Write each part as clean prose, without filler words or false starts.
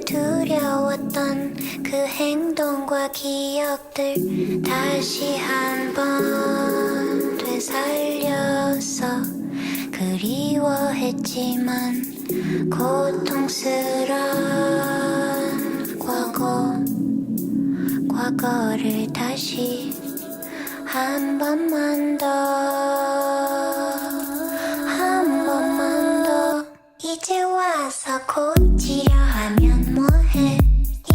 두려웠던 그 행동과 기억들 다시 한번 되살렸어. 그리워했지만 고통스러운 과거를 다시 한 번만 더 이제 와서 고치려 하면 뭐해.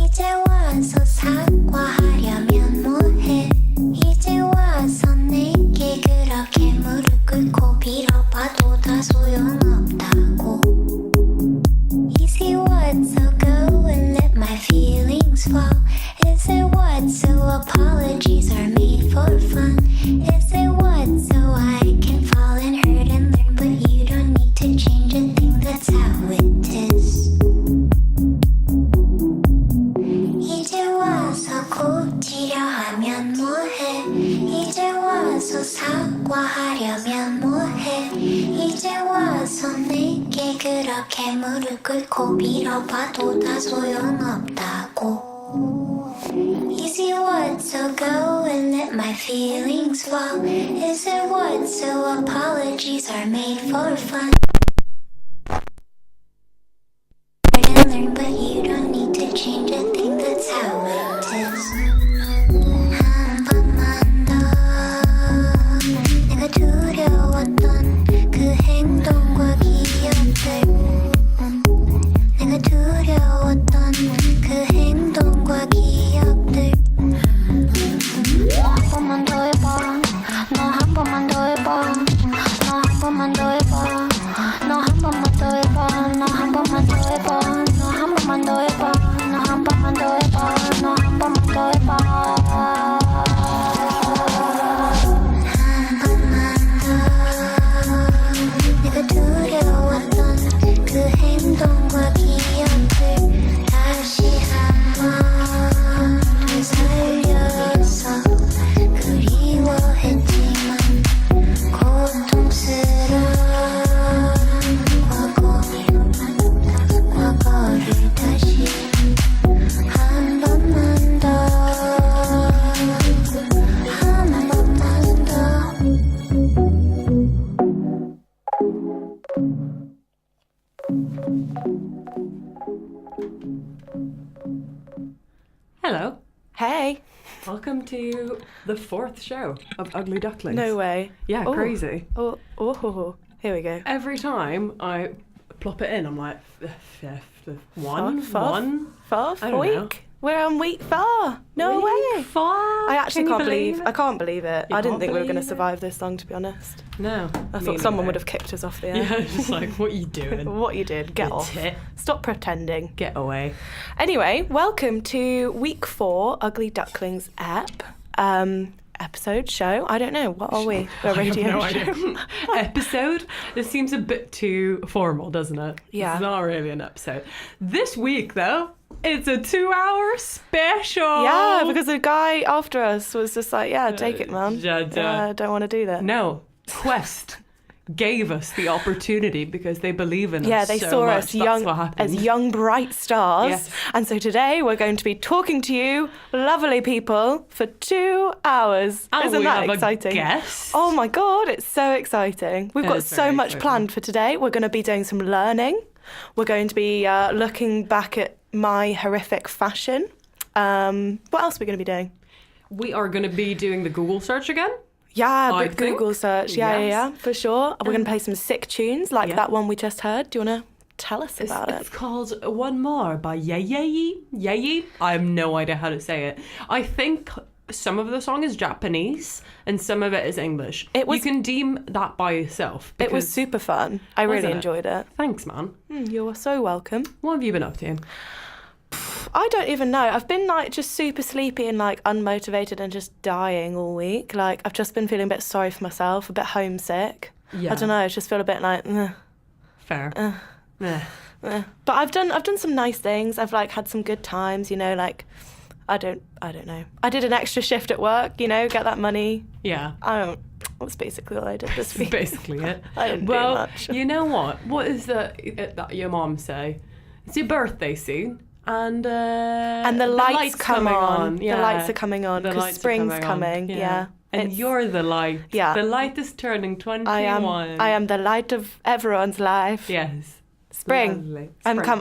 이제 와서 사과하려면 뭐해. 이제 와서 내게 그렇게 무릎 꿇고 빌어봐도 다 소용없다고. Is it what, so go and let my feelings fall. Is it what, so apologies are made for fun. Is it what, so I can fall and hurt and learn, but you don't need to change a thing, that's how it is. 이제 와서 고치려 하면 뭐해. 이제 와서 사과하려면 뭐해. 이제 와서 내게 그렇게 무릎 꿇고 빌어봐도 다 소용없다고. Is it what, so go and let my feelings fall. Is it what, so apologies are made for fun. And learn, but you don't need to change a thing, that's how it is. 한 번만 더 내가 두려웠던 그 행동과 기억들. 내가 두려웠던 그 행동과 기억들. 한 번만 더 해봐. 너 한 번만 더 해봐. 너 한 번만 더 해봐. 너 한 번만 더 해봐. 너 한 번만 더 해봐. 너 한 번만 더 해봐. 너 한 번만 더 해봐. 너 한 번만 더 해봐. 한 번만 더 내가 두려웠던 그 행동과 기억들 다시 한번 되살렸어. 그리워했지만 고통스러운 과거를 다시 한 번만 더 Hello. Hey. Welcome to the 4th show of Ugly Ducklings. No way. Yeah, Ooh. crazy. Oh, here we go. Every time I plop it in, I'm like, one Four I don't week. know. We're on week 4. No way. 4. I actually Can you can't believe. it? I can't believe it. You I didn't can't think we were going to believe it? survive this long, to be honest. No. I thought someone would have kicked us off the air. Yeah, just like, what are you doing? What you did? Get You off. tit. Stop pretending. Get away. Anyway, welcome to week 4 Ugly Ducklings episode show. I don't know. What are we? A radio I have no show? idea. Episode? This seems a bit too formal, doesn't it? Yeah. It's not really an episode. This week, though, it's a 2-hour special. Yeah, because the guy after us was just like, yeah, take it, man. Yeah. Don't want to do that. No, Quest gave us the opportunity because they believe in us. Yeah, they so saw much. us That's what happened. as young, bright stars. Yes. And so today we're going to be talking to you, lovely people, for 2 hours. And Isn't we that have exciting? A guest. Oh my God, it's so exciting. We've It got is so very much exciting. planned for today. We're going to be doing some learning. We're going to be looking back at my horrific fashion. What else are we going to be doing? We are going to be doing the Google search again. Yeah, I but Google think. search. Yes. Yeah, for sure. We're going to play some sick tunes like Yeah. that one we just heard. Do you want to tell us about It's called One More by Yaeji. Yaeji? I have no idea how to say it. I think some of the song is Japanese and some of it is English. You can deem that by yourself. It was super fun. I really Wasn't it? enjoyed it. Thanks, man. You're so welcome. What have you been up to? I don't even know. I've been like just super sleepy and like unmotivated and just dying all week. Like I've just been feeling a bit sorry for myself, a bit homesick. Yeah. I don't know. I just feel a bit like. Fair. But I've done some nice things. I've like had some good times. You know, like I don't know. I did an extra shift at work. You know, get that money. Yeah. That's basically all I did this That's week. basically it. I didn't do much. You know what? What is that your mom say? It's your birthday soon, And the lights come on. Yeah. The lights are coming on The because lights are spring's coming on. coming. Yeah. And It's- you're the light. Yeah. The light is turning 21. I am the light of everyone's life. Yes. Spring. Lovely.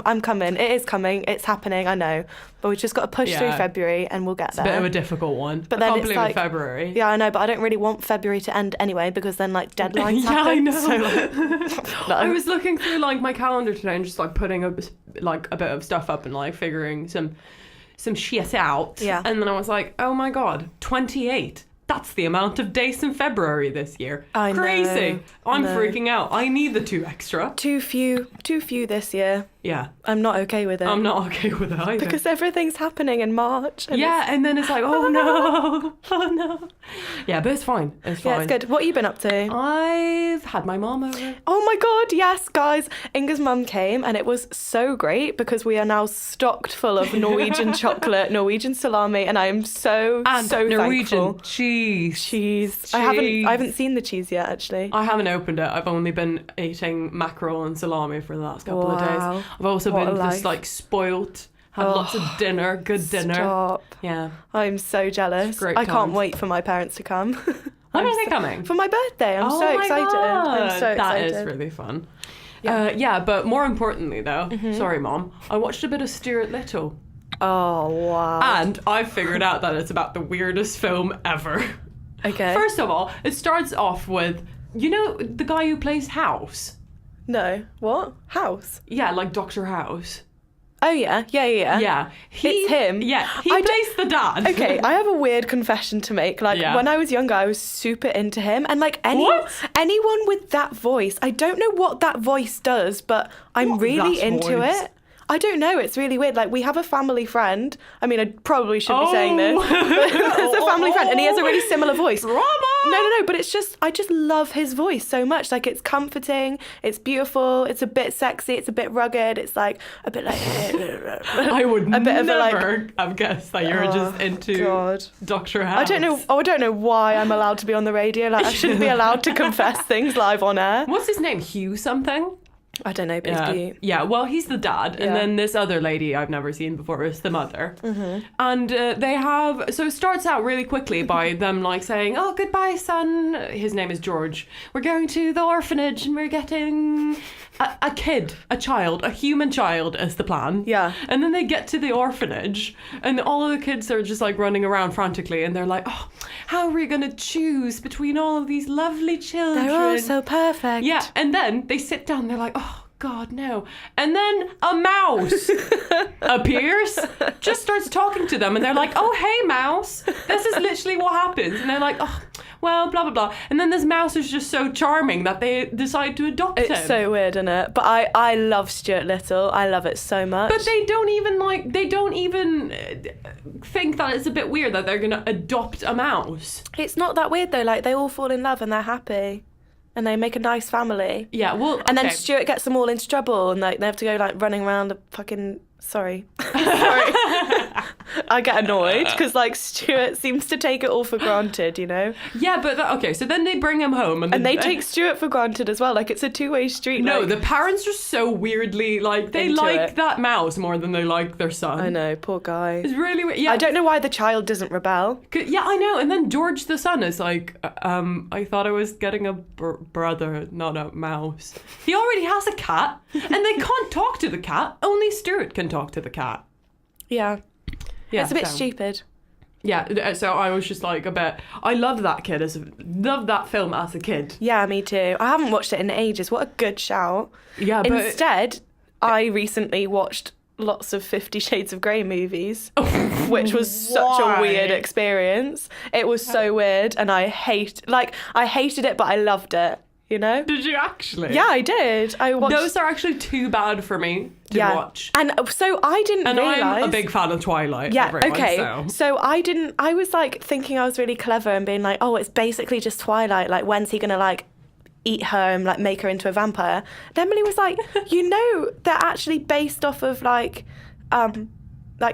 I'm coming. It is coming. It's happening. I know. But we've just got to push through February and we'll get It's there. a bit of a difficult one. But I then can't it's believe like- it's February. Yeah, I know, but I don't really want February to end anyway because then like deadlines Yeah, I happen. know. So, like, no. I was looking through like my calendar today and just like putting a bit of stuff up and like figuring some shit out. Yeah. And then I was like, oh my god, 28. That's the amount of days in February this year. I know. Crazy. I'm No. freaking out. I need the 2 extra. Too few this year. Yeah. I'm not okay with it. I'm not okay with it either. because everything's happening in March. And yeah, and then it's like, oh no, oh no. Yeah, but it's fine. It's fine. Yeah, it's good. What have you been up to? I've had my mom over. Oh my god, yes, guys. Inga's mum came and it was so great because we are now stocked full of Norwegian chocolate, Norwegian salami, and I am so Norwegian thankful. cheese. I haven't seen the cheese yet actually. I haven't opened it. I've only been eating mackerel and salami for the last couple of Wow. days. I've also What a been just life. like spoilt. Had lots of dinner, good dinner. Stop. Yeah. I'm so jealous. It's great I can't times. wait for my parents to come. When are they coming? For my birthday. I'm Oh so my excited. God. I'm so excited. That is really fun. Yeah, but more importantly though, Mm-hmm. sorry mom, I watched a bit of Stuart Little. Oh, wow. And I've figured out that it's about the weirdest film ever. Okay. First of all, it starts off with, you know, the guy who plays House? No. What? House? Yeah, like Dr. House. Oh, yeah. Yeah. Yeah. It's him. Yeah, he I plays the dad. Okay, I have a weird confession to make. Like, Yeah. when I was younger, I was super into him. And, like, What? anyone with that voice, I don't know what that voice does, but I'm What really that into voice? it. I don't know. It's really weird. Like, we have a family friend. I mean, I probably shouldn't be saying this. But it's a family friend, and he has a really similar voice. Drama! No, but it's just, I just love his voice so much. Like, it's comforting, it's beautiful, it's a bit sexy, it's a bit rugged, it's like a bit like... I would a bit of a, like- never have guessed that you're just into God. Dr. House. I don't know why I'm allowed to be on the radio. Like, I shouldn't be allowed to confess things live on air. What's his name? Hugh something? I don't know, but it's cute. Yeah, well, he's the dad, and Yeah. then this other lady I've never seen before is the mother. Mm-hmm. And they have, so it starts out really quickly by them like saying, oh, goodbye, son. His name is George. We're going to the orphanage and we're getting a kid, a child, a human child is the plan. Yeah. And then they get to the orphanage and all of the kids are just like running around frantically and they're like, oh, how are we going to choose between all of these lovely children? They're all so perfect. Yeah, and then they sit down, they're like, oh, God, no. And then a mouse appears, just starts talking to them, and they're like, oh, hey, mouse. This is literally what happens. And they're like, oh, well, blah, blah, blah. And then this mouse is just so charming that they decide to adopt him. It's so weird, isn't it? But I love Stuart Little. I love it so much. But they don't even think that it's a bit weird that they're going to adopt a mouse. It's not that weird, though. Like, they all fall in love and they're happy. And they make a nice family. Yeah, well, And then okay. Stuart gets them all into trouble and like they have to go like running around the fucking... Sorry. I get annoyed because like Stuart seems to take it all for granted, you know? Yeah, but okay, so then they bring him home. And They take Stuart for granted as well. Like it's a two-way street. No, like, the parents are so weirdly, like, they Into like it. that mouse more than they like their son. I know, poor guy. It's really weird. Yeah. I don't know why the child doesn't rebel. Yeah, I know. And then George the son is like, I thought I was getting a brother, not a mouse. He already has a cat, and they can't talk to the cat. Only Stuart can talk to the cat. Yeah. Yeah, It's a bit so- stupid. Yeah, so I was just like a bit. I love that love that film as a kid. Yeah, me too. I haven't watched it in ages. What a good shout. Yeah, but Instead, I recently watched lots of 50 Shades of Grey movies, which was such Why? a weird experience. It was so weird, and I hated it, but I loved it, you know? did you actually? Yeah, I did. I watched... Those are actually too bad for me to watch. And so I didn't And realise... I'm a big fan of Twilight. Yeah, everyone, okay. So I was like thinking I was really clever and being like, oh, it's basically just Twilight. Like, when's he gonna like eat her and like make her into a vampire? And Emily was like, you know, they're actually based off of like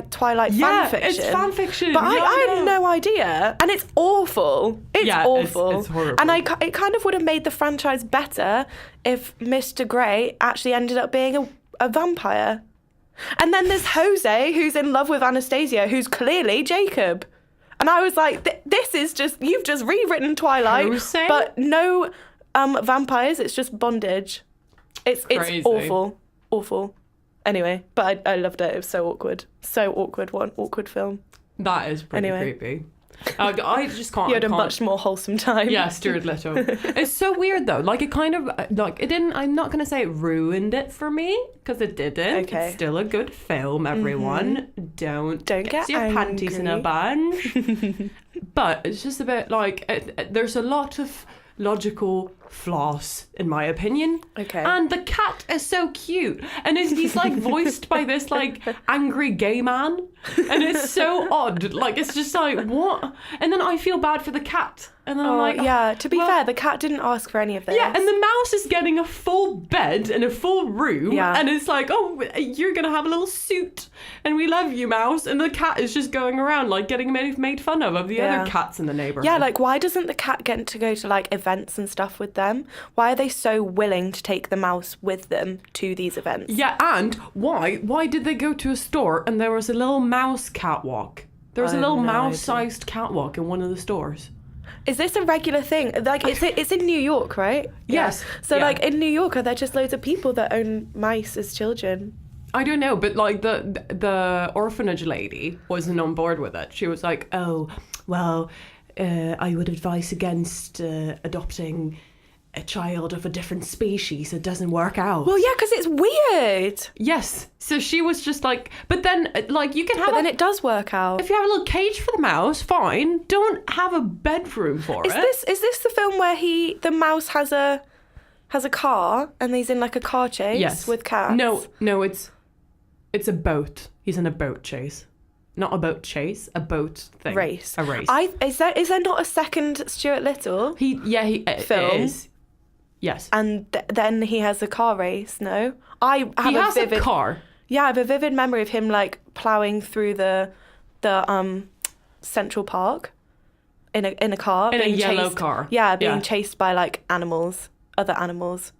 Twilight Yeah, fan fiction. it's fan fiction. But Yeah, I I had know. no idea, and it's awful. It's Yeah, awful. it's horrible. And it kind of would have made the franchise better if Mr. Grey actually ended up being a vampire. And then there's Jose, who's in love with Anastasia, who's clearly Jacob. And I was like, this is just, you've just rewritten Twilight, Jose? but no vampires, it's just bondage. It's awful. Anyway, but I loved it. It was so awkward. So awkward. What an awkward film. That is pretty creepy. I just can't. You had a much more wholesome time. Yeah, Stuart Little. It's so weird though. Like it kind of like it didn't. I'm not gonna say it ruined it for me because it didn't. Okay. It's still a good film. Everyone, don't get your angry. panties in a bunch. But it's just a bit like there's a lot of logical flaws in my opinion. Okay. And the cat is so cute, and he's like voiced by this like angry gay man, and it's so odd. Like it's just like what? And then I feel bad for the cat, and then I'm like, yeah. To be fair, the cat didn't ask for any of this. yeah. And the mouse is getting a full bed and a full room, Yeah. and it's like, oh, you're gonna have a little suit, and we love you, mouse. And the cat is just going around like getting made fun of the other cats in the neighborhood. Yeah, like why doesn't the cat get to go to like events and stuff with them? Why are they so willing to take the mouse with them to these events? Yeah, and why did they go to a store and there was a little mouse catwalk? There was a little mouse-sized catwalk in one of the stores. Is this a regular thing? Like it's in New York, right? Yes. So Yeah. like in New York, are there just loads of people that own mice as children? I don't know, but like the orphanage lady wasn't on board with it. She was like, oh, well, I would advise against adopting a child of a different species. It doesn't work out. Well, yeah, because it's weird. Yes. So she was just like, but then like you can have But then it does work out. if you have a little cage for the mouse, fine. Don't have a bedroom for it. Is this the film where the mouse has a car and he's in like a car chase with cats? No, it's a boat. He's in a boat chase. Not a boat chase, a boat thing. Race. A race. Is there not a second Stuart Little? He Film? is. Yes. And then he has a car race, no? I have He has vivid, a car. Yeah, I have a vivid memory of him like ploughing through the Central Park in a car. In a being yellow chased- car. Yeah, being Yeah. chased by like other animals.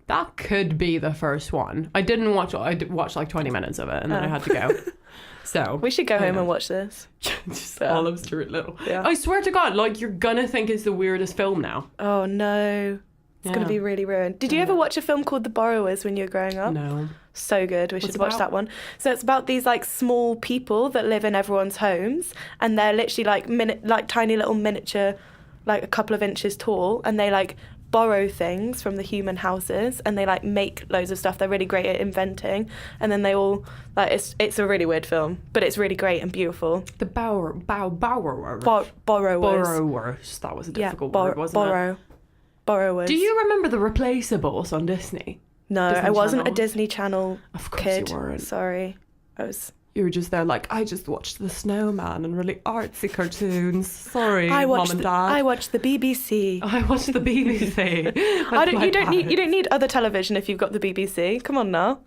That could be the first one. I didn't watch I watched like 20 minutes of it and then I had to go. So We should go home and watch this. just all of Stuart Little. Yeah. I swear to God, like you're gonna think it's the weirdest film now. Oh no. It's going to Yeah. be really ruined. Did you ever watch a film called The Borrowers when you were growing up? No. So good. We What's should it watch about? that one. So it's about these like small people that live in everyone's homes, and they're literally like tiny little miniature, like a couple of inches tall, and they like borrow things from the human houses, and they like make loads of stuff. They're really great at inventing, and then they all like it's a really weird film, but it's really great and beautiful. The borrowers. Borrowers. That was a Yeah, difficult word, wasn't borrow. Borrowers. it? Do you remember the Replaceables on Disney? No, Disney I wasn't a Channel? Disney Channel Of course kid. you weren't. Sorry. I was. You were just there like, I just watched The Snowman and really artsy cartoons. Sorry, I Mom watched and the, Dad. I watched the BBC. I watched the BBC. You don't need other television if you've got the BBC. Come on now.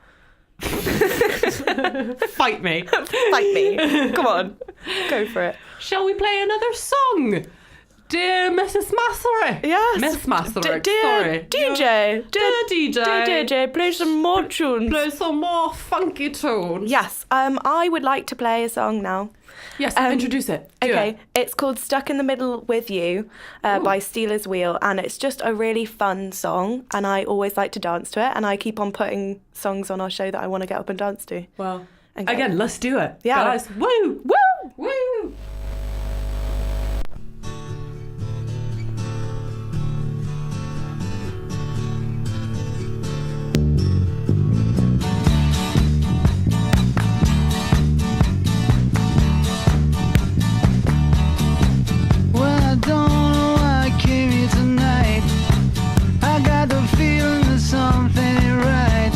Fight me. Fight me. Come on. Go for it. Shall we play another song? Dear Mrs. Mathery. Yes. Miss Mathery, Dear sorry. DJ. Dear DJ. Dear DJ, play some more tunes. Play some more funky tunes. Yes. I would like to play a song now. Yes, introduce it. Do Okay, it. it's called Stuck in the Middle with You by Steelers Wheel, and it's just a really fun song, and I always like to dance to it, and I keep on putting songs on our show that I want to get up and dance to. Well, Okay. again, let's do it. Yeah. Guys, woo! Woo! Woo! Well, I don't know why I came here tonight. I got the feeling that something ain't right.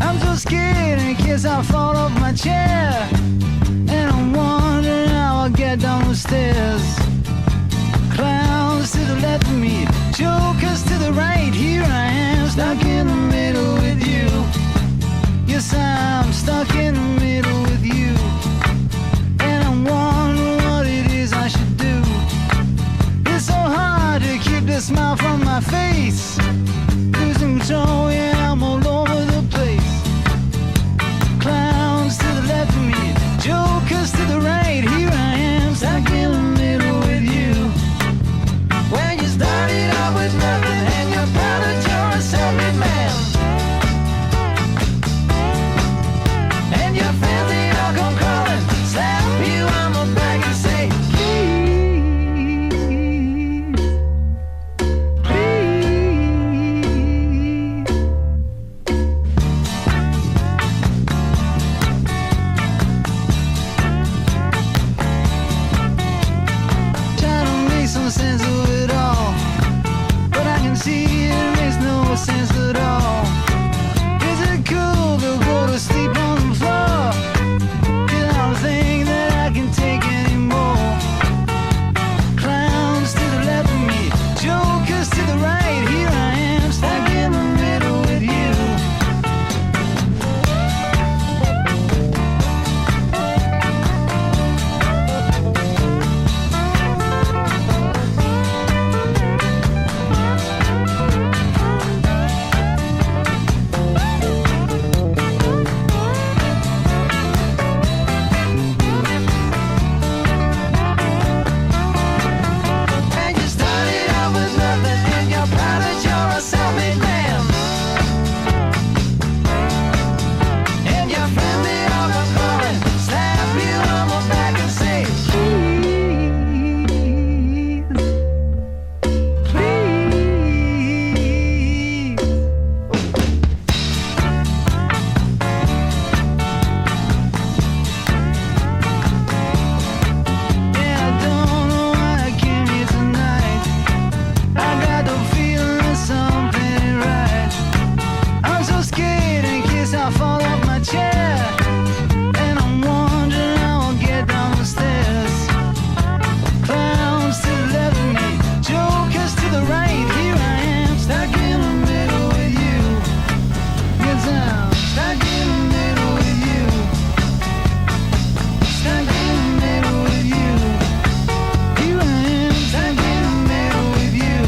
I'm so scared in case I fall off my chair, and I'm wondering how I'll get down the stairs. Clowns to the left of me, jokers to the right. Here I am, stuck in the middle with you. Yes, I'm stuck in the middle with you, and I'm wondering what it is I should do. It's so hard to keep the smile from my face. Losing control, yeah, I'm all over the place. see it makes no sense at all. Is it cool to go to sleep on the floor? 'Cause I don't think that I can take anymore. Clowns to the left of me, jokers to the right. Here I am, stuck in the middle with you. And you started out with nothing, and you're proud that you're a self-made man. And your friend they all go calling, slap you on the back and say, please, please. Yeah, I don't know why I came here tonight. I got the feeling that something ain't right. I'm so scared in case I fall off my chair. And I'm wondering how I'll get down the stairs. Clowns to the left of me, jokers to the right. Here I am, stuck in the middle with you. Yes, I'm stuck in the middle with you. Stuck in the middle with you. Here I am, stuck in the middle with you.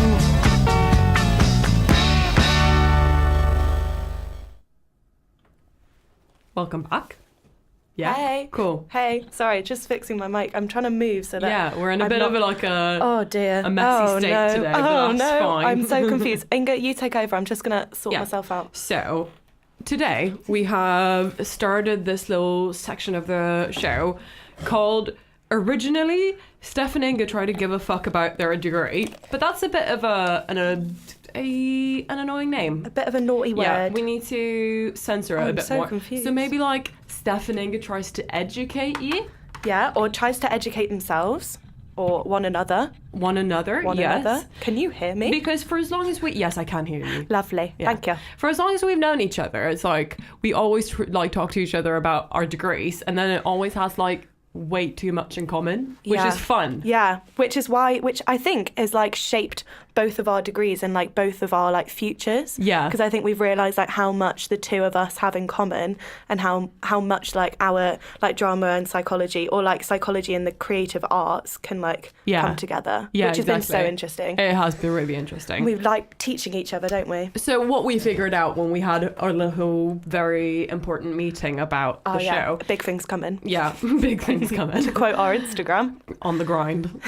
Welcome back. Yeah. Hey. Cool. Hey, sorry, just fixing my mic. I'm trying to move so that. Yeah, we're in a I'm bit not- of a Oh dear. a messy oh, state no. today, but Oh that's no, fine. I'm so confused. Inga, you take over. I'm just gonna sort Yeah. myself out. So, today we have started this little section of the show called Originally, Steph and Inga Try to Give a Fuck About Their Degree. But that's a bit of an annoying name. A bit of a naughty word. Yeah, we need to censor it a I'm bit so more. confused. So maybe like Steph and Inga tries to educate you, Yeah, or tries to educate themselves or one another. one another. Yes. Another. Can you hear me? Because for as long as yes, I can hear you. Lovely. Yeah. Thank you. For as long as we've known each other, it's like we always like talk to each other about our degrees, and then it always has like way too much in common, which Yeah. is fun. Yeah, which I think is like shaped both of our degrees and like both of our like futures. Yeah. Because I think we've realised like how much the two of us have in common and how much like our like drama and psychology or like psychology and the creative arts can like Yeah. come together. Yeah, which has been so exactly. interesting. It has been really interesting. We like teaching each other, don't we? So what we figured out when we had our little very important meeting about Oh the yeah, show. big things coming. Yeah, big things coming. To quote our Instagram. On the grind.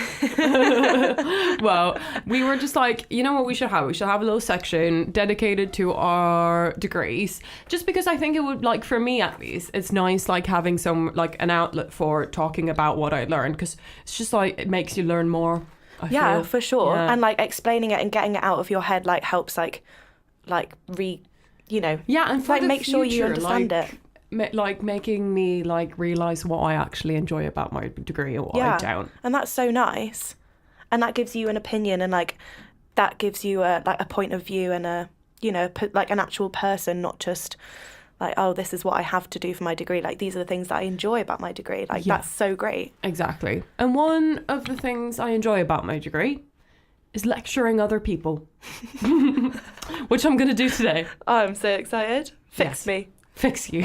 Well, we were just like, you know what we should have? We should have a little section dedicated to our degrees. Just because I think it would, like, for me at least, it's nice, like, having some, like, an outlet for talking about what I learned. Because it's just, like, it makes you learn more. I Yeah, feel. for sure. Yeah. And like explaining it and getting it out of your head like helps Yeah, and for like the make sure you future, understand like, it. Like making me like realize what I actually enjoy about my degree and what I don't. And that's so nice. And that gives you an opinion and like that gives you a point of view and a like an actual person, not just like, oh, this is what I have to do for my degree. Like these are the things that I enjoy about my degree. Like Yeah. that's so great. Exactly. And one of the things I enjoy about my degree is lecturing other people, which I'm going to do today. Oh, I'm so excited. Yes. Fix me. Fix you.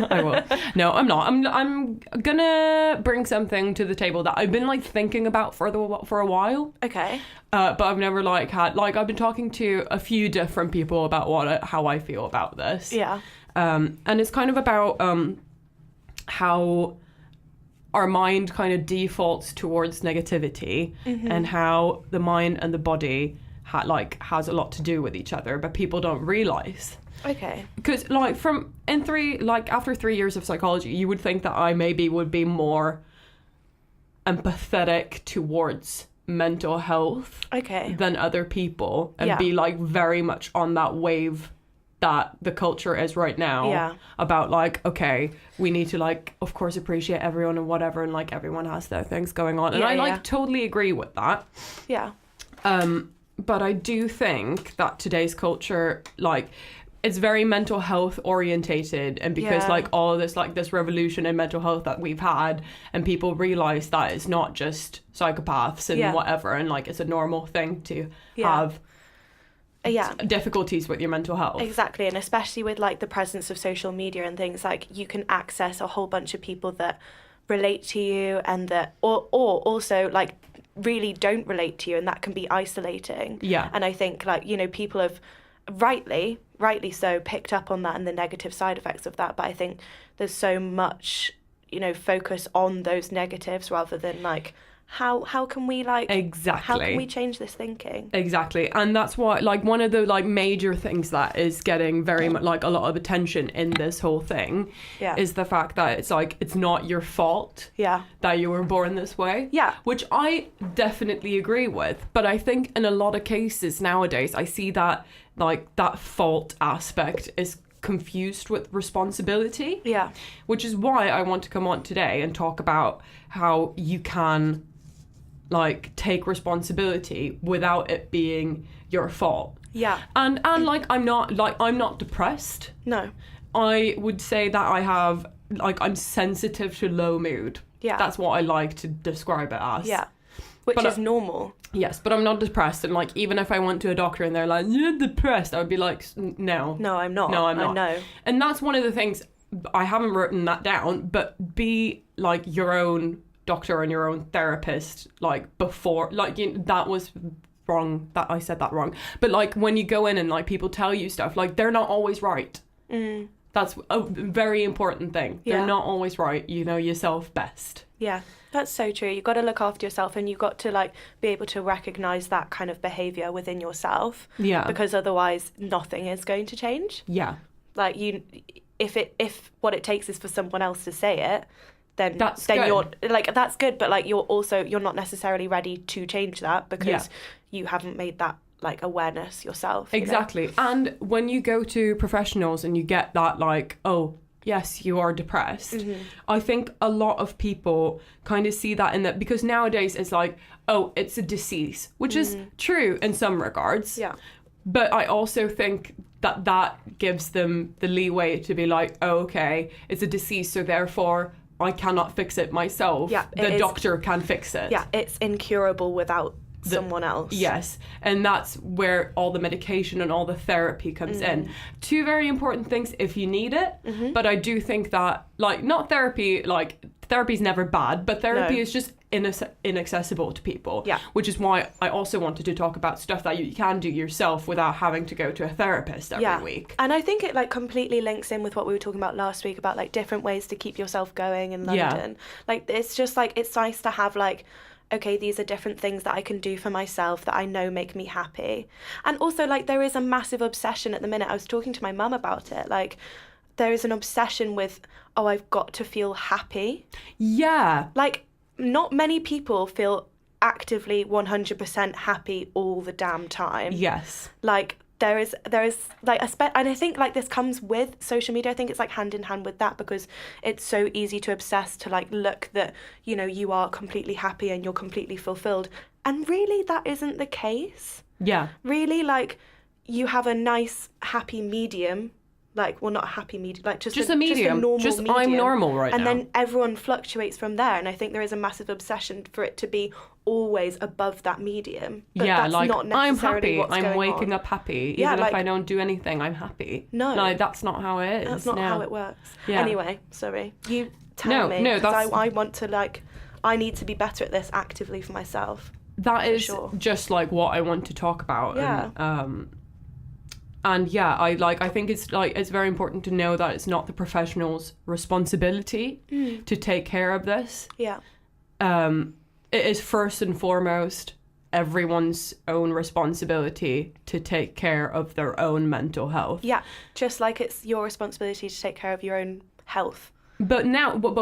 I will. No, I'm not. I'm gonna bring something to the table that I've been like thinking about for a while. Okay. But I've never like had like I've been talking to a few different people about how I feel about this. Yeah. And it's kind of about how our mind kind of defaults towards negativity and how the mind and the body has a lot to do with each other, but people don't realize. Okay. Because like after 3 years of psychology, you would think that I maybe would be more empathetic towards mental health Okay. than other people and Yeah. be like very much on that wave that the culture is right now. Yeah. About like, okay, we need to like of course appreciate everyone and whatever, and like everyone has their things going on, and Yeah, I like yeah. totally agree with that. Yeah. But I do think that today's culture, like, it's very mental health orientated, and because Yeah. like all of this, like this revolution in mental health that we've had, and people realize that it's not just psychopaths and Yeah. whatever, and like it's a normal thing to Yeah. have Yeah. difficulties with your mental health. Exactly, and especially with like the presence of social media and things, like you can access a whole bunch of people that relate to you and that or also like really don't relate to you, and that can be isolating. Yeah. And I think like, you know, people have rightly so picked up on that and the negative side effects of that, but I think there's so much, you know, focus on those negatives rather than like how can we like Exactly. how can we change this thinking? Exactly. And that's why, like, one of the like major things that is getting very much like a lot of attention in this whole thing Yeah. is the fact that it's like it's not your fault Yeah. that you were born this way. Yeah. Which I definitely agree with. But I think in a lot of cases nowadays I see that like that fault aspect is confused with responsibility. Yeah. Which is why I want to come on today and talk about how you can like take responsibility without it being your fault. Yeah. And like I'm not depressed. No. I would say that I have like I'm sensitive to low mood. Yeah. That's what I like to describe it as. Yeah. Which But, is normal. Yes, but I'm not depressed, and like even if I went to a doctor and they're like, "You're depressed," I would be like, "No, No, I'm not. no, I'm not." I know. And that's one of the things I haven't written that down, but be like your own doctor and your own therapist, like before, like that was wrong. That I said that wrong. But like when you go in and like people tell you stuff, like they're not always right. That's a very important thing. Yeah. They're not always right. You know yourself best. Yeah, that's so true. You've got to look after yourself, and you've got to like be able to recognize that kind of behavior within yourself. Yeah. Because otherwise nothing is going to change. Yeah. Like if what it takes is for someone else to say it, then That's then good. you're like that's good, but like you're not necessarily ready to change that because Yeah. you haven't made that like awareness yourself. you know? Exactly. And when you go to professionals and you get that like, oh, yes, you are depressed, Mm-hmm. I think a lot of people kind of see that in that, because nowadays it's like, oh, it's a disease, which is true in some regards. Mm-hmm. Yeah. But I also think that that gives them the leeway to be like, oh, okay, it's a disease, so therefore I cannot fix it myself. Yeah, it the is- doctor can fix it. Yeah, it's incurable without someone else. Yes, and that's where all the medication and all the therapy comes in. Two very important things if you need it, but I do think that, like, not therapy, like, therapy's never bad, but therapy No. is just inaccessible to people. Yeah. Which is why I also wanted to talk about stuff that you can do yourself without having to go to a therapist every week. And I think it like completely links in with what we were talking about last week about like different ways to keep yourself going in Yeah. London. Like it's just like it's nice to have like, okay, these are different things that I can do for myself that I know make me happy. And also like there is a massive obsession at the minute. I was talking to my mum about it. Like there is an obsession with, oh, I've got to feel happy. Yeah. Like not many people feel actively 100% happy all the damn time. Yes. Like there is like and I think like this comes with social media. I think it's like hand in hand with that because it's so easy to obsess to like look that, you know, you are completely happy and you're completely fulfilled. And really that isn't the case. Yeah. Really, like you have a nice happy medium. Like, well, not a happy medium, like just a medium. a normal Just, medium. I'm normal right and now. then everyone fluctuates from there. And I think there is a massive obsession for it to be always above that medium. But yeah, that's like not I'm necessarily happy. what's I'm going waking on. up happy. Yeah, Even if like- I don't do anything, I'm happy. No. Like that's not how it is. That's not no. how it works. Yeah. Anyway, sorry. You tell me. No, 'cause that's- I want to like, I need to be better at this actively for myself. That is sure. just like what I want to talk about. Yeah. And yeah, I think it's like it's very important to know that it's not the professional's responsibility to take care of this. Yeah. It is first and foremost everyone's own responsibility to take care of their own mental health. Yeah. Just like it's your responsibility to take care of your own health. But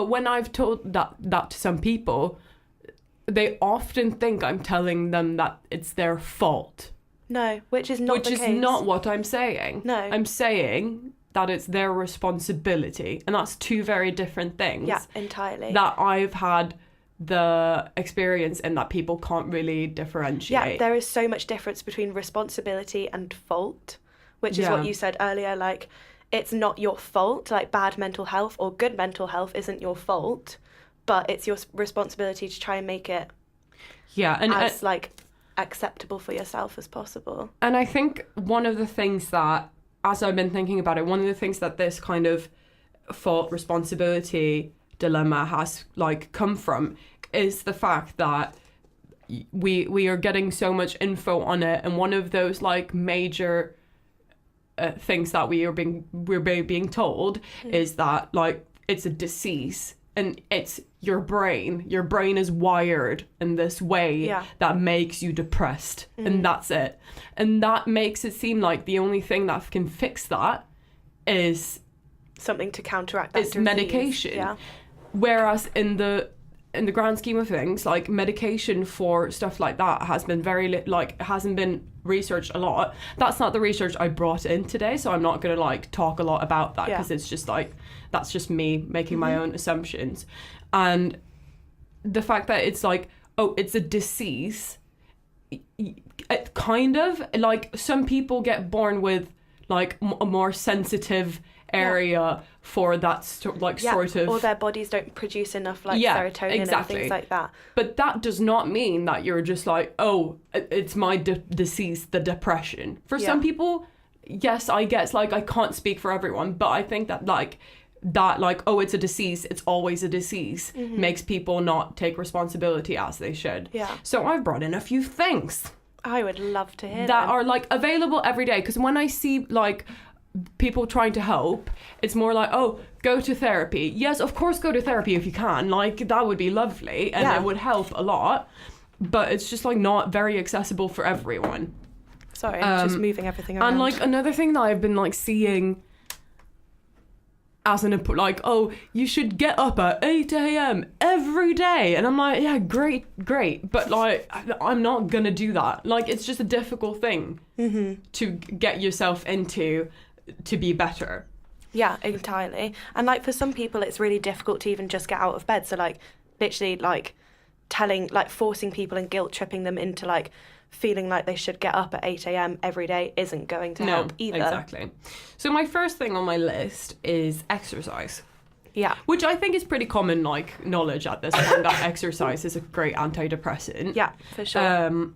when I've told that to some people, they often think I'm telling them that it's their fault. No, which is not Which the is case. not what I'm saying. No. I'm saying that it's their responsibility. And that's two very different things. Yeah, entirely. That I've had the experience in that people can't really differentiate. Yeah, there is so much difference between responsibility and fault, which is what you said earlier. Like, it's not your fault. Like, bad mental health or good mental health isn't your fault, but it's your responsibility to try and make it as like acceptable for yourself as possible. And I think one of the things that, as I've been thinking about it, one of the things that this kind of fault responsibility dilemma has like come from is the fact that we are getting so much info on it, and one of those like major things that we're being told is that like it's a disease, and it's your brain is wired in this way that makes you depressed, and that's it. And that makes it seem like the only thing that can fix that is something to counteract that. It's medication. Yeah. Whereas in the grand scheme of things, like medication for stuff like that has been hasn't been researched a lot. That's not the research I brought in today, so I'm not going to like talk a lot about that, because it's just like, that's just me making my own assumptions. And the fact that it's like, oh, it's a disease, it kind of like, some people get born with like a more sensitive area for that sort of, or their bodies don't produce enough like serotonin and things like that. But that does not mean that you're just like, oh, it's my disease, the depression. For some people, yes, I guess, like, I can't speak for everyone, but I think that oh, it's a disease, it's always a disease, makes people not take responsibility as they should. So I've brought in a few things I would love to hear that are like available every day, because when I see like people trying to help, it's more like, oh, go to therapy. Yes, of course, go to therapy if you can, like that would be lovely, and it would help a lot, but it's just like not very accessible for everyone. Sorry, I'm just moving everything around. And like another thing that I've been like seeing as an input, like, oh, you should get up at 8 a.m. every day, and I'm like, yeah, great, but like I'm not gonna do that. Like, it's just a difficult thing to get yourself into to be better. Yeah, entirely. And like for some people it's really difficult to even just get out of bed, so like literally like forcing people and guilt tripping them into like feeling like they should get up at 8 a.m. every day isn't going to help either. Exactly. So my first thing on my list is exercise. Yeah. Which I think is pretty common like knowledge at this point, that exercise is a great antidepressant. Yeah, for sure.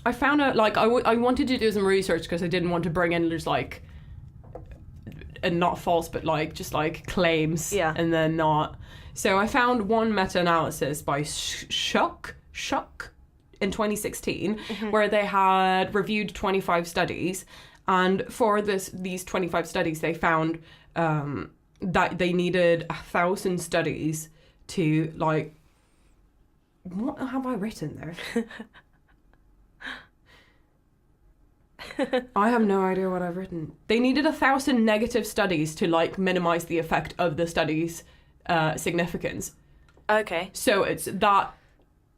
I found out, like, I wanted to do some research because I didn't want to bring in just like, and not false, but like just like claims and then not. So I found one meta-analysis by Shuck in 2016, where they had reviewed 25 studies, and for these 25 studies they found that they needed 1,000 studies to like, what have I written there? I have no idea what I've written. They needed 1,000 negative studies to like minimize the effect of the study's significance. Okay. So it's that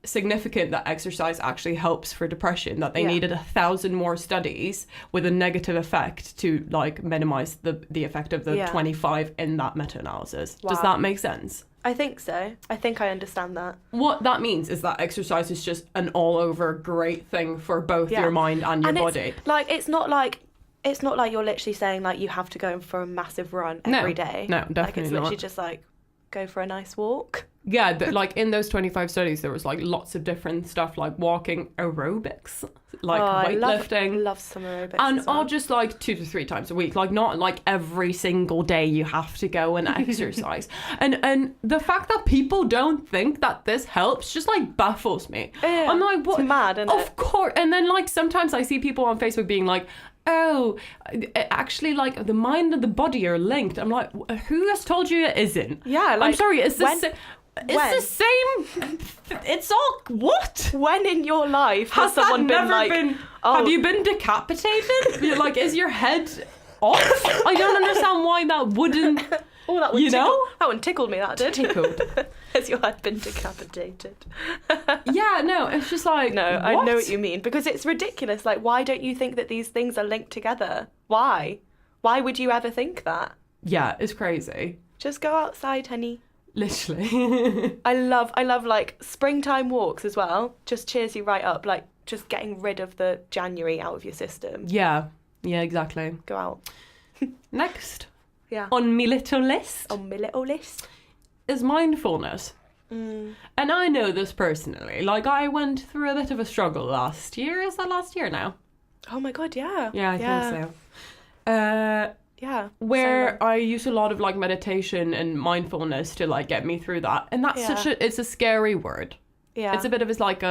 significant that exercise actually helps for depression, that they needed 1,000 more studies with a negative effect to like minimize the effect of the 25 in that meta-analysis. Wow. Does that make sense? I think so. I think I understand that. What that means is that exercise is just an all-over great thing for both your mind and your body. It's not like you're literally saying like you have to go for a massive run every day. No, definitely like, it's literally just like go for a nice walk. Yeah, like in those 25 studies, there was like lots of different stuff, like walking, aerobics, like weightlifting. I love some aerobics. And all just like 2 to 3 times a week, like not like every single day you have to go and exercise. And the fact that people don't think that this helps just like baffles me. Yeah, I'm like, what? It's mad, isn't it? Of course. And then like sometimes I see people on Facebook being like, oh, actually, like the mind and the body are linked. I'm like, who has told you it isn't? Yeah, like, I'm sorry, it's the same. It's all what? When in your life has someone been like, have you been decapitated? You're like, is your head off? I don't understand why that wouldn't. Oh, that one that one tickled me. That did. Tickled. Has your head been decapitated? Yeah, no, it's just like, no, what? I know what you mean, because it's ridiculous. Like, why don't you think that these things are linked together? Why would you ever think that? Yeah, it's crazy. Just go outside, honey. Literally. I love like springtime walks as well. Just cheers you right up. Like just getting rid of the January out of your system. Yeah, exactly. Go out. Next Yeah. on my little list On my little list. is mindfulness. And I know this personally. Like, I went through a bit of a struggle last year. Is that last year now? Oh my god, yeah. Yeah, I think so. Yeah. Where I use a lot of like meditation and mindfulness to like get me through that. And that's it's a scary word. Yeah. It's a bit of like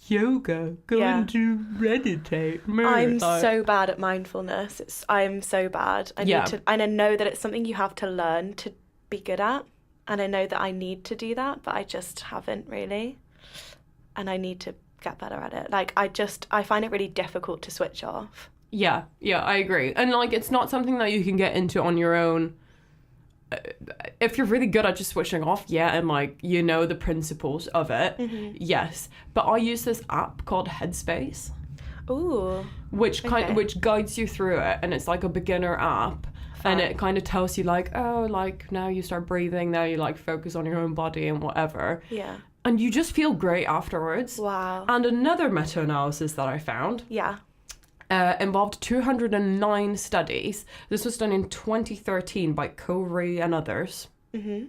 yoga, going to meditate. I'm so bad at mindfulness. I'm so bad. I need to, and I know that it's something you have to learn to be good at. And I know that I need to do that, but I just haven't really. And I need to get better at it. Like, I find it really difficult to switch off. Yeah, I agree. And like, it's not something that you can get into on your own. If you're really good at just switching off, and like, you know the principles of it, yes. But I use this app called Headspace. Ooh. Which guides you through it, and it's like a beginner app. And it kind of tells you like, oh, like now you start breathing, now you like focus on your own body and whatever. Yeah. And you just feel great afterwards. Wow. And another meta-analysis that I found involved 209 studies. This was done in 2013 by Corey and others. Mm-hmm.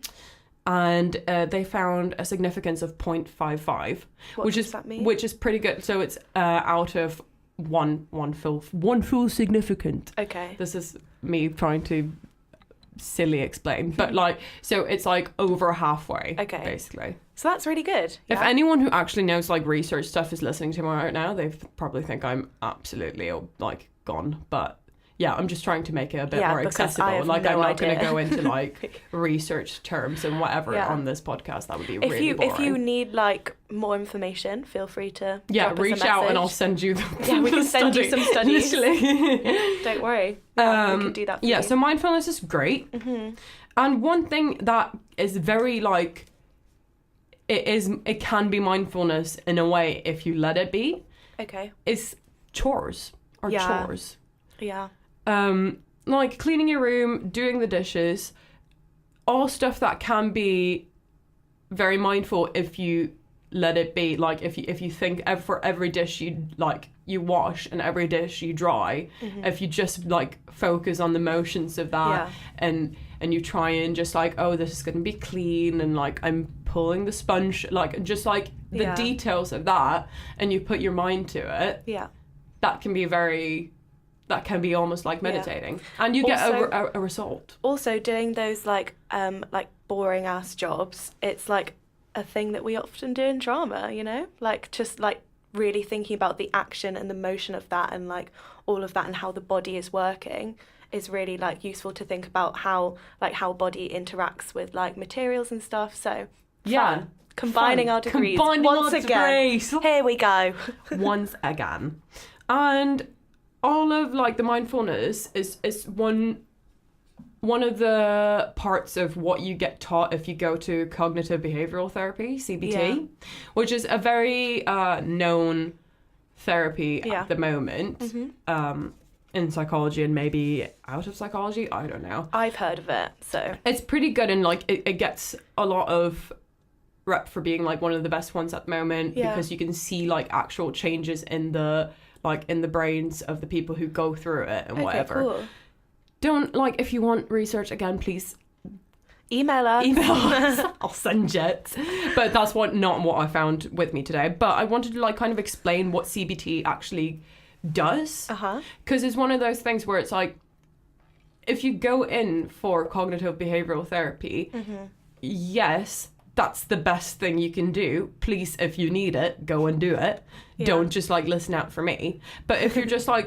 And they found a significance of 0.55. What does that mean? Which is pretty good. So it's out of one full significant. Okay. This is me trying to silly explain, but like, so it's like over halfway. Okay. Basically. So that's really good. If anyone who actually knows like research stuff is listening to me right now, they probably think I'm absolutely like gone. But yeah, I'm just trying to make it a bit more accessible. Like, I'm not going to go into like research terms and whatever on this podcast. That would be really boring. If you need like more information, feel free to drop reach us a out and message. I'll send you we can send you some studies. Don't worry. We can do that for you. So mindfulness is great. Mm-hmm. And one thing that is very like, it can be mindfulness in a way if you let it be. Okay. Is chores or chores. Yeah. Like cleaning your room, doing the dishes, all stuff that can be very mindful if you let it be. Like if you think for every dish you wash and every dish you dry, if you just like focus on the motions of that and you try and just like, oh, this is going to be clean, and like I'm pulling the sponge, like just like the details of that, and you put your mind to it. Yeah. That can be almost like meditating, and you get a result. Also, doing those like boring ass jobs, it's like a thing that we often do in drama, you know, like just like really thinking about the action and the motion of that, and like all of that, and how the body is working is really like useful to think about how body interacts with like materials and stuff. So combining our degrees once again. Here we go. Once again. And all of like the mindfulness is one of the parts of what you get taught if you go to cognitive behavioral therapy, CBT, which is a very known therapy at the moment in psychology and maybe out of psychology. I don't know. I've heard of it, so it's pretty good, and like it gets a lot of rep for being like one of the best ones at the moment because you can see like actual changes in the brains of the people who go through it and whatever. Cool. Don't, like, if you want research, again, please email us. I'll send it. But that's not what I found with me today. But I wanted to like kind of explain what CBT actually does. Because it's one of those things where it's like, if you go in for cognitive behavioral therapy, yes, that's the best thing you can do. Please, if you need it, go and do it. Don't just like listen out for me. But if you're just like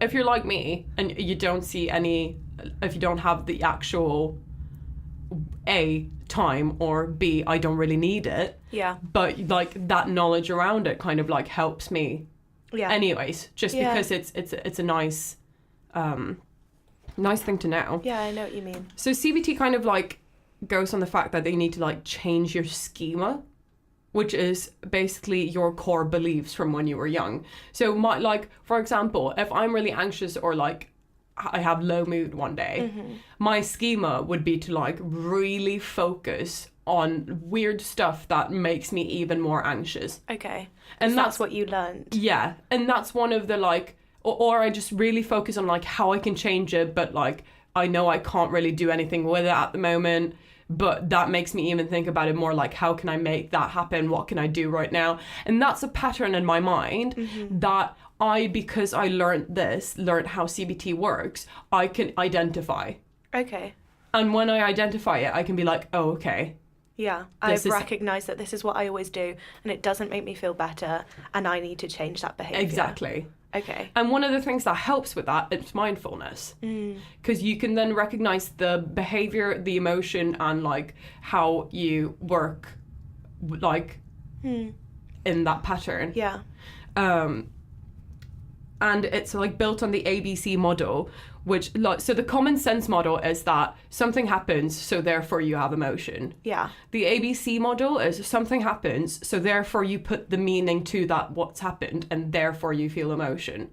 if you're like me and you don't see if you don't have the actual A, time, or B, I don't really need it. Yeah. But like that knowledge around it kind of like helps me. Yeah. Anyways, just because it's a nice thing to know. Yeah, I know what you mean. So CBT kind of like goes on the fact that they need to like change your schema, which is basically your core beliefs from when you were young. So like, for example, if I'm really anxious or like I have low mood one day, my schema would be to like really focus on weird stuff that makes me even more anxious. Okay. And that's what you learned. Yeah. And that's one of the like, or I just really focus on like how I can change it, but like I know I can't really do anything with it at the moment. But that makes me even think about it more like, how can I make that happen? What can I do right now? And that's a pattern in my mind that because I learned how CBT works, I can identify. Okay. And when I identify it, I can be like, oh, okay. Yeah, I've recognised that this is what I always do and it doesn't make me feel better and I need to change that behaviour. Exactly. Okay. And one of the things that helps with that is mindfulness. Because you can then recognise the behaviour, the emotion, and like how you work like in that pattern. Yeah. And it's like built on the ABC model, which so the common sense model is that something happens, so therefore you have emotion. Yeah. The ABC model is something happens, so therefore you put the meaning to that what's happened, and therefore you feel emotion.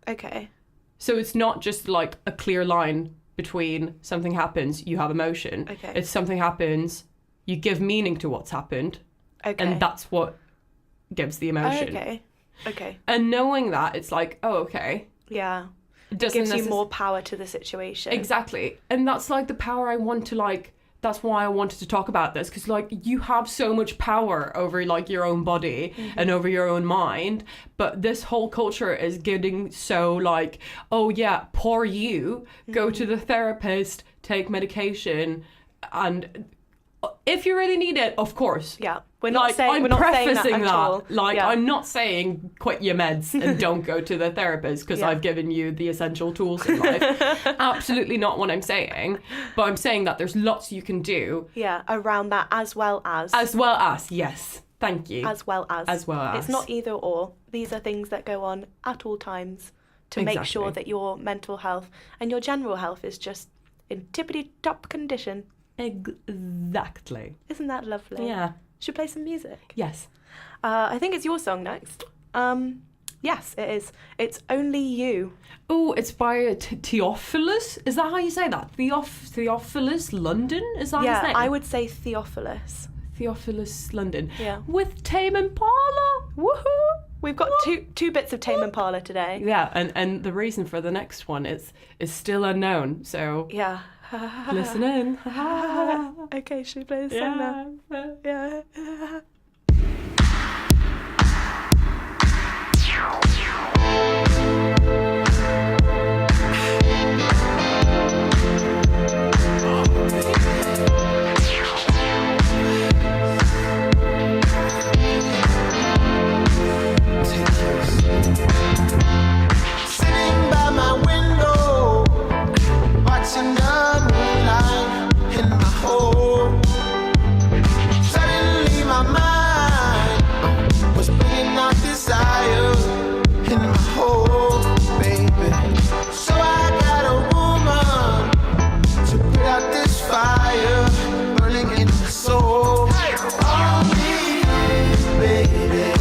Okay. So it's not just like a clear line between something happens, you have emotion. Okay. It's something happens, you give meaning to what's happened, and that's what gives the emotion. Okay. And knowing that, it's like, oh, okay. Yeah. It gives you more power to the situation. Exactly. And that's like the power I want to like, that's why I wanted to talk about this, because like you have so much power over like your own body and over your own mind, but this whole culture is getting so like, oh yeah, poor you, go to the therapist, take medication, and if you really need it, of course. Yeah. We're not like, saying I'm we're not prefacing saying that. At all. Like, yeah. I'm not saying quit your meds and don't go to the therapist because I've given you the essential tools in life. Absolutely not what I'm saying. But I'm saying that there's lots you can do. Yeah, around that as well as. As well as, yes. Thank you. As well as. As well as. It's not either or. These are things that go on at all times to make sure that your mental health and your general health is just in tippity-top condition. Exactly. Isn't that lovely? Yeah. Should we play some music? Yes. I think it's your song next. Yes, it is. It's Only You. Oh, it's by Theophilus? Is that how you say that? Theophilus London? Is that his name? I would say Theophilus. Theophilus London. Yeah. With Tame Impala. Woohoo! We've got two bits of Tame Impala today. Yeah, and the reason for the next one is still unknown. So yeah. Listen in. Okay, should we play the song now? Yeah. Sitting by my window, watching the moonlight in my home. Suddenly my mind was bringing out desire in my home, baby. So I got a woman to put out this fire burning in my soul. Only you, baby,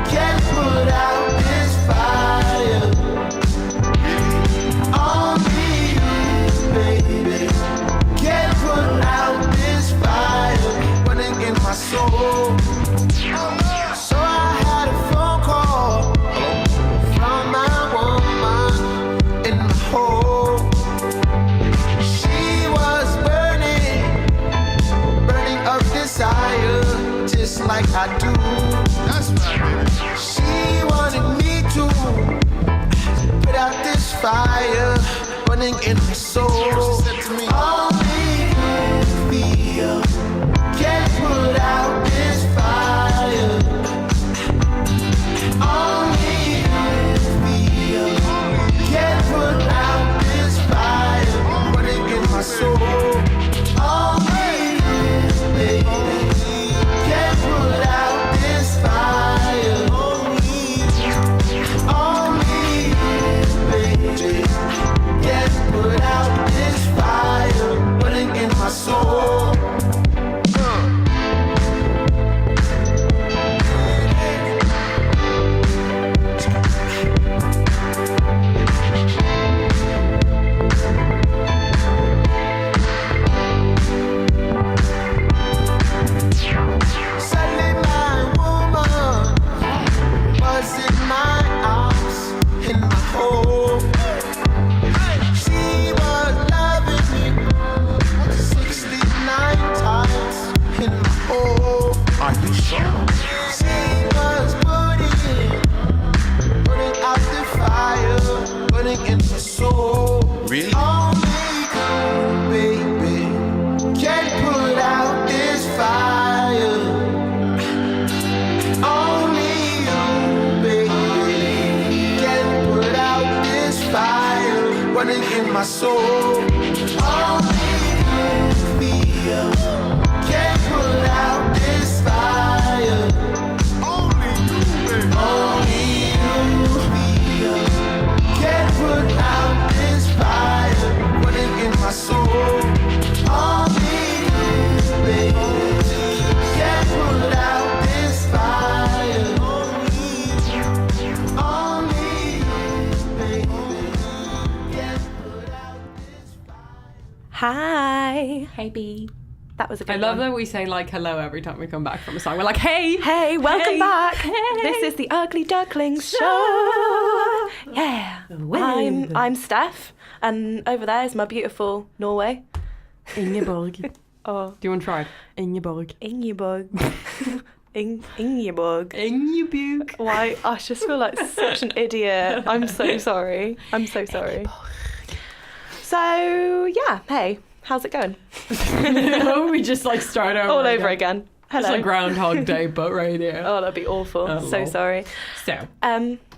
can put out this fire. Only you, baby, can put out this fire burning in my soul. So I had a phone call from my woman in my home. She was burning up desire, just like I do. That's right, baby. She wanted me to put out this fire burning in my soul. She said to me, only you feel can put out this fire. Only you feel can put out this fire burning in my soul. Only you, baby, can put out this fire. Only you, baby, can put out this fire. running in my soul. Only you feel, can't put out this fire. Only you, baby. Only you feel, can't put out this fire. Running in my soul. Only you, baby, can't put out this fire. Only you, baby, can't put out this fire. Hi. Hey, B. That was a good I love one. that we say like hello every time we come back from a song. We're like, hey. Hey, welcome Hey. back. Hey. This is the Ugly Ducklings show. Yeah. Woo. I'm Steph, and over there is my beautiful Norway. Ingeborg. Oh, Do you want to try it? Ingeborg. Ingeborg. Ingeborg. Ingeborg. Why? I just feel like such an idiot. I'm so sorry. I'm so sorry. So, yeah, hey, how's it going? We just like start over All over again. Hello. It's like Groundhog Day, but radio. Oh, that'd be awful. Oh, So lol. sorry. So,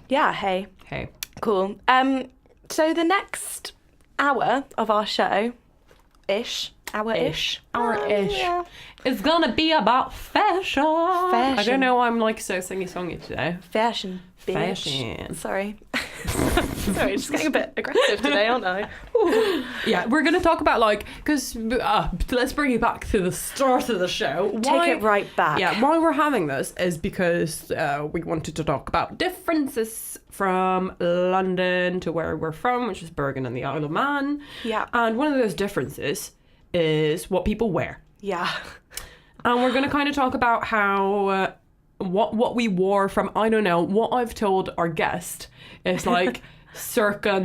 Yeah, hey. hey. Cool. So the next hour of our show, hour-ish. Hour-ish. Yeah. It's gonna be about fashion. I Fashion. don't know why I'm like so singy-songy today. Fashion, bitch. Fashion. Sorry. Sorry, just getting a bit aggressive today, aren't I? Yeah, we're gonna talk about like, because let's bring it back to the start of the show. Take it right back. Yeah, why we're having this is because we wanted to talk about differences from London to where we're from, which is Bergen and the Isle of Man. Yeah. And one of those differences is what people wear. Yeah. And we're going to kind of talk about how what we wore from, I don't know, what I've told our guest is like circa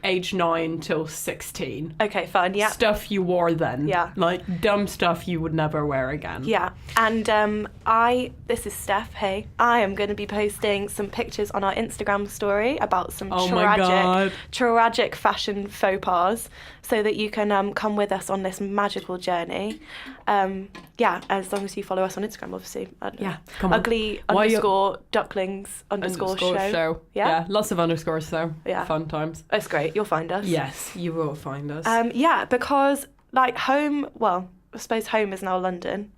age 9 till 16. Okay, fine. Yeah. Stuff you wore then. Yeah. Like dumb stuff you would never wear again. Yeah, and this is Steph, hey. I am going to be posting some pictures on our Instagram story about some Oh my God. tragic fashion faux pas, so that you can come with us on this magical journey. Yeah, as long as you follow us on Instagram, obviously. I don't know. Yeah, come on. Ugly Why you- _ ducklings _ show. Yeah, lots of underscores though. Yeah. Fun times. It's great, you'll find us. Yes, you will find us. Yeah, because like home, well, I suppose home is now London.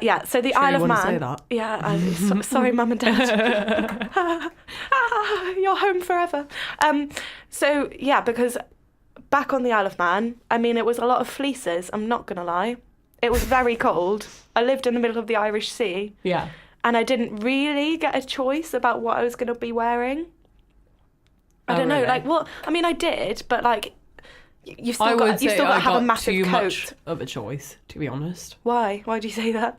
Yeah, so the Sure Isle you of wanna Man. say that? Yeah, sorry, Mum and Dad. You're home forever. So yeah, because back on the Isle of Man, I mean, it was a lot of fleeces. I'm not gonna lie, it was very cold. I lived in the middle of the Irish Sea, yeah. and I didn't really get a choice about what I was gonna be wearing. I Oh, don't know, really? like, well, I mean, I did, but like, you've still I got would say to I have a got massive too coat. much of a choice, to be honest. Why? Why do you say that?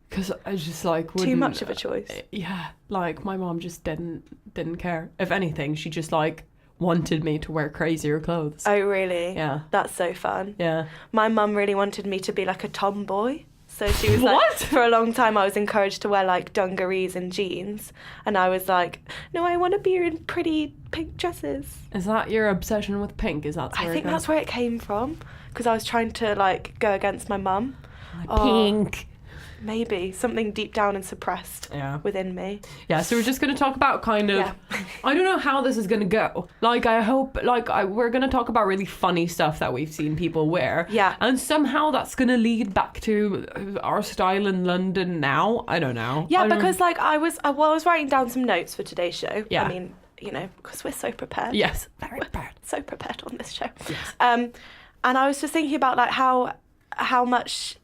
Because I just like Too wouldn't- much of a choice. Yeah, like my mom just didn't care. If anything, she just like wanted me to wear crazier clothes. Oh, really? Yeah. That's so fun. Yeah. My mum really wanted me to be like a tomboy. So she was What? like, for a long time I was encouraged to wear like dungarees and jeans. And I was like, no, I want to be in pretty pink dresses. Is that your obsession with pink? Is that where I think it that's goes? where it came from. Because I was trying to like go against my mum. Oh, Pink. Maybe something deep down and suppressed Yeah. within me. Yeah, so we're just going to talk about kind of, Yeah. I don't know how this is going to go. Like, I hope, we're going to talk about really funny stuff that we've seen people wear. Yeah. And somehow that's going to lead back to our style in London now. I don't know. Yeah, I don't- because like I was writing down some notes for today's show. Yeah. I mean, you know, because we're so prepared. Yes, very bad. So prepared on this show. And I was just thinking about like how much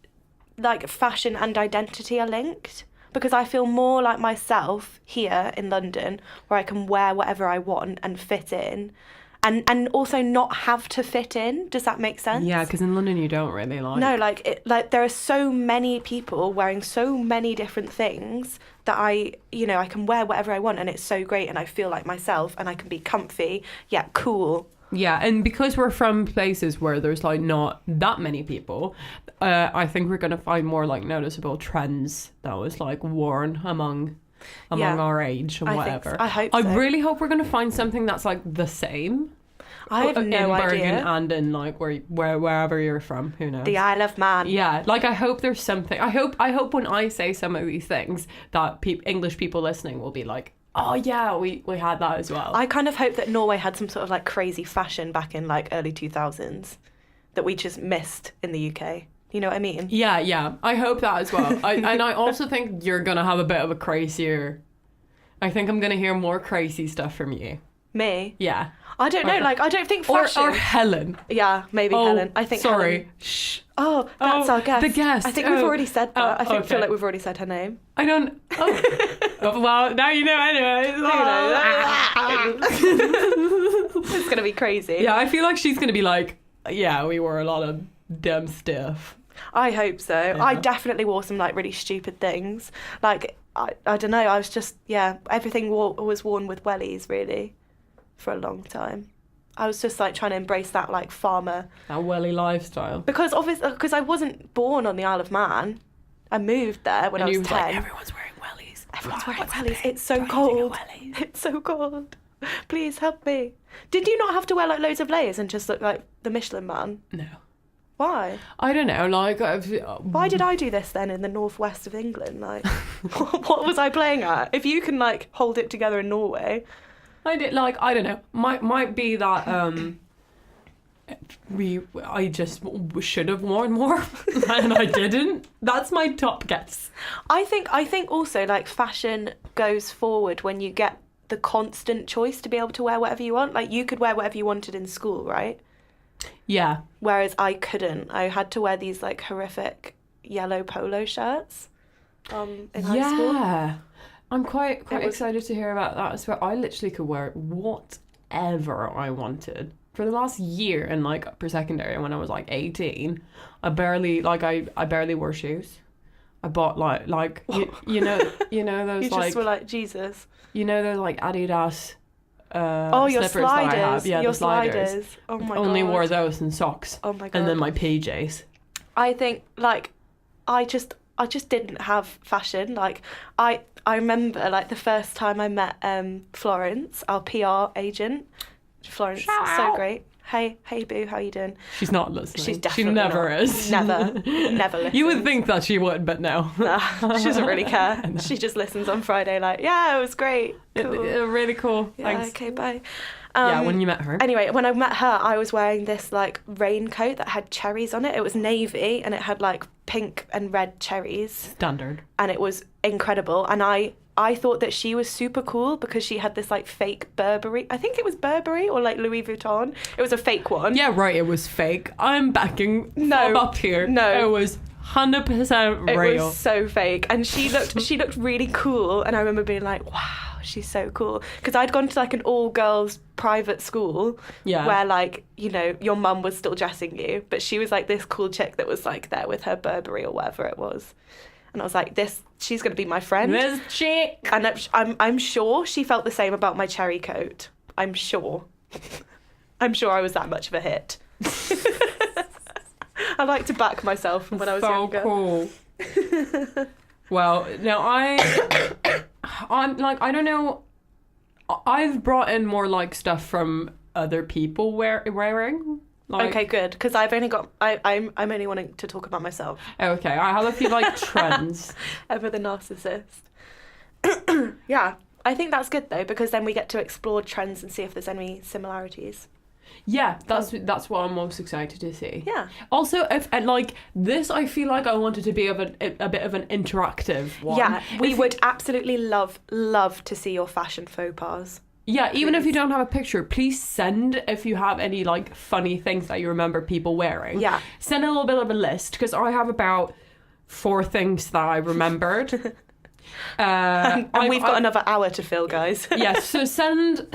like fashion and identity are linked, because I feel more like myself here in London, where I can wear whatever I want and fit in, and also not have to fit in. Does that make sense? Yeah, because in London you don't really like. No, like there are so many people wearing so many different things that I can wear whatever I want, and it's so great, and I feel like myself, and I can be comfy, yeah, cool. Yeah, and because we're from places where there's like not that many people, I think we're gonna find more like noticeable trends that was like worn among Yeah, our age and I think whatever. so. I hope I so. really hope we're gonna find something that's like the same. I have no in Bergen idea. and in like wherever you're from. Who knows? The Isle of Man. Yeah, like I hope there's something. I hope when I say some of these things that English people listening will be like, Oh yeah, we had that as well. I kind of hope that Norway had some sort of like crazy fashion back in like early 2000s that we just missed in the UK. You know what I mean? Yeah. I hope that as well. And I also think you're gonna have a bit of a crazier. I think I'm gonna hear more crazy stuff from you. Me? Yeah. I don't know. Like, I don't think fashion. Or Helen. Yeah, maybe Oh, Helen. I think sorry. Helen. Shh. Oh, that's our guest. the guest. I think we've Oh. already said that. Oh, I feel okay. like we've already said her name. I don't. Oh. Oh, well, now you know anyway. It's gonna be crazy. Yeah, I feel like she's gonna be like, yeah, we wore a lot of dumb stuff. I hope so. I definitely wore some like really stupid things. Like I don't know. I was just everything was worn with wellies really, for a long time. I was just like trying to embrace that like farmer. That welly lifestyle. Because obviously, because I wasn't born on the Isle of Man. I moved there when I was 10. Like, everyone's wearing wellies. Everyone's wearing What's wellies. happening? It's so Don't you cold. get wellies? It's so cold. Please help me. Did you not have to wear like loads of layers and just look like the Michelin Man? No. Why? I don't know. Like, Why did I do this then in the northwest of England? Like, what was I playing at? If you can like hold it together in Norway. I did like I don't know. Might be that I just should have worn more and I didn't. That's my top guess. I think also like fashion goes forward when you get the constant choice to be able to wear whatever you want. Like you could wear whatever you wanted in school, right? Yeah. Whereas I couldn't. I had to wear these like horrific yellow polo shirts in high school. Yeah. I'm quite It was- excited to hear about that as well. I literally could wear whatever I wanted. For the last year in like upper secondary when I was like 18, I barely wore shoes. I bought you know those You like just were like, Jesus. you know those like Adidas Your slippers that I have. sliders. Yeah, your the sliders. Oh my Only god. wore those and socks. Oh my god. And then my PJs. I think like I just didn't have fashion. Like I remember like the first time I met Florence, our PR agent. Florence, Shout so out. great. Hey boo, how you doing? She's not listening. She's She definitely never not. is. Never listens. You would think that she would, but no. Nah, she doesn't really care. She just listens on Friday like, yeah, it was great. Cool. Really cool. Yeah, Thanks. okay, bye. Yeah, when you met her. Anyway, when I met her, I was wearing this like raincoat that had cherries on it. It was navy and it had like pink and red cherries. Standard. And it was incredible. And I thought that she was super cool because she had this like fake Burberry. I think it was Burberry or like Louis Vuitton. It was a fake one. Yeah, right, it was fake. I'm backing No, up here. no. It was 100% It real. was so fake. And she looked really cool. And I remember being like, wow, she's so cool. Because I'd gone to like an all-girls private school Yeah. where like, you know, your mum was still dressing you. But she was like this cool chick that was like there with her Burberry or whatever it was. And I was like, she's going to be my friend. This chick. And I'm sure she felt the same about my cherry coat. I'm sure. I'm sure I was that much of a hit. I like to back myself from when I was So younger. cool. Well, no, I'm like, I don't know. I've brought in more like stuff from other people wearing. Like, Okay, good. Because I've only got. I'm only wanting to talk about myself. Okay, I have a few like trends. Ever the narcissist. Yeah, I think that's good though because then we get to explore trends and see if there's any similarities. Yeah, that's what I'm most excited to see. Yeah. Also, if and like this, I feel like I wanted to be a bit of an interactive one. Yeah, we If- would absolutely love to see your fashion faux pas. Yeah, even if Please. you don't have a picture, please send if you have any like funny things that you remember people wearing. Yeah. Send a little bit of a list because I have about 4 things that I remembered. And we've got another hour to fill, guys. Yes, so send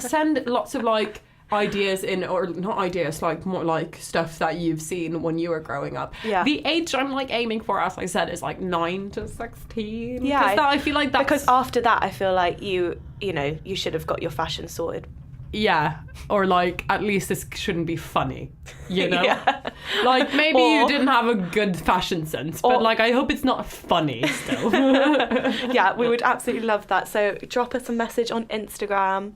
lots of like ideas in, or not ideas, like more like stuff that you've seen when you were growing up. Yeah. The age I'm like aiming for, as I said, is like 9 to 16. Yeah, 'Cause I feel like that's Because after that, I feel like you know, you should have got your fashion sorted. yeah, or like at least this shouldn't be funny, you know. Yeah. Like maybe you Or- didn't have a good fashion sense, but Or- like I hope it's not funny still. Yeah, we would absolutely love that. So drop us a message on Instagram,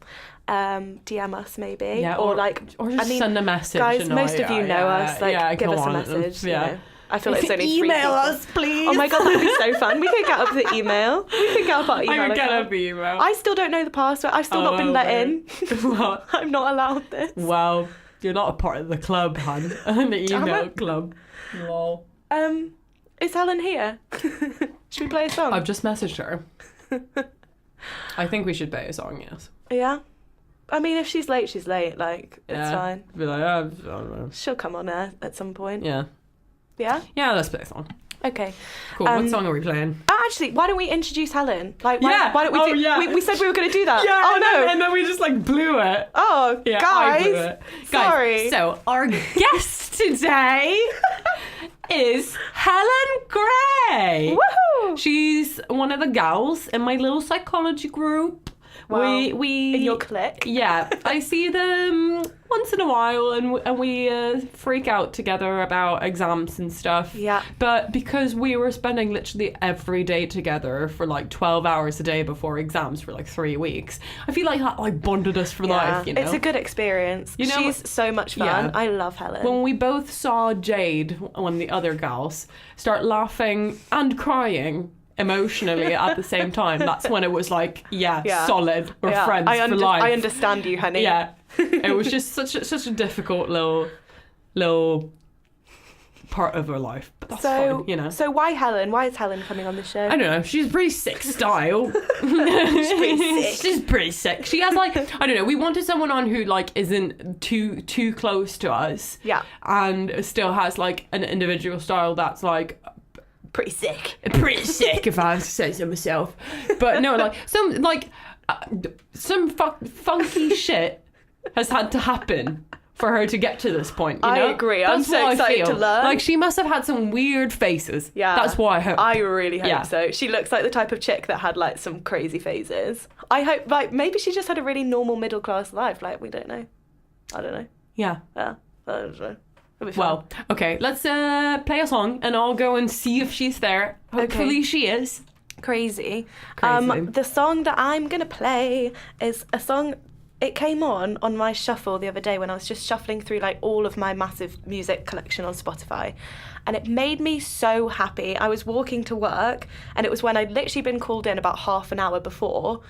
DM us maybe, Yeah, or or like, just I mean, send a message. guys, and most of you know us. Like, give go us a on. message. Yeah. You know. I feel like it's only 3 Email people. us, please. Oh my god, that'd be so fun. We could get up the email. We could get up our email I would get account. up the email. I still don't know the password. I've still not been let in. Well, I'm not allowed this. well, you're not a part of the club, hun. The email it. club. Lol. Is Helen here? Should we play a song? I've just messaged her. I think we should play a song, yes. Yeah. I mean, if she's late, she's late. Like, it's fine. Be like, I don't know. She'll come on air at some point. Yeah. Yeah? Yeah, let's play a song. Okay. Cool. What song are we playing? Actually, why don't we introduce Helen? Like, why, Yeah. why don't we Oh, do... yeah. We said we were going to do that. Yeah, Oh, no. and then we just like blew it. Oh, Yeah, I blew guys. it. Sorry. Guys, so our guest today is Helen Gray. Woohoo! She's one of the gals in my little psychology group. Wow. We In your clique. Yeah, I see them once in a while, and we freak out together about exams and stuff. Yeah. But because we were spending literally every day together for like 12 hours a day before exams for like 3 weeks, I feel like that like bonded us for life. You know, It's a good experience. You know- She's so much fun. Yeah. I love Helen. when we both saw Jade, one of the other gals, start laughing and crying emotionally at the same time, that's when it was like, Yeah. solid. We're Yeah, friends I for life. I understand you, honey. Yeah, it was just such a difficult little part of her life, but that's So, fine, you know. So why Helen? Why is Helen coming on the show? I don't know. She's pretty sick style. She's pretty sick. She has like, I don't know. We wanted someone on who like isn't too close to us. Yeah. And still has like an individual style that's like Pretty sick. pretty sick, if I have to say so myself. But no, like some funky shit has had to happen for her to get to this point. You I know? agree. I'm That's so what I excited to feel. learn. Like she must have had some weird faces. Yeah. That's what I hope. I really hope Yeah. so. She looks like the type of chick that had like some crazy phases. I hope like maybe she just had a really normal middle class life. Like we don't know. I don't know. Yeah. Yeah. I don't know. It'll be fun. Well, okay, let's play a song and I'll go and see if she's there. Hopefully she is. Crazy. Crazy. The song that I'm gonna play is a song. It came on my shuffle the other day when I was just shuffling through like all of my massive music collection on Spotify, and it made me so happy. I was walking to work, and it was when I'd literally been called in about half an hour before.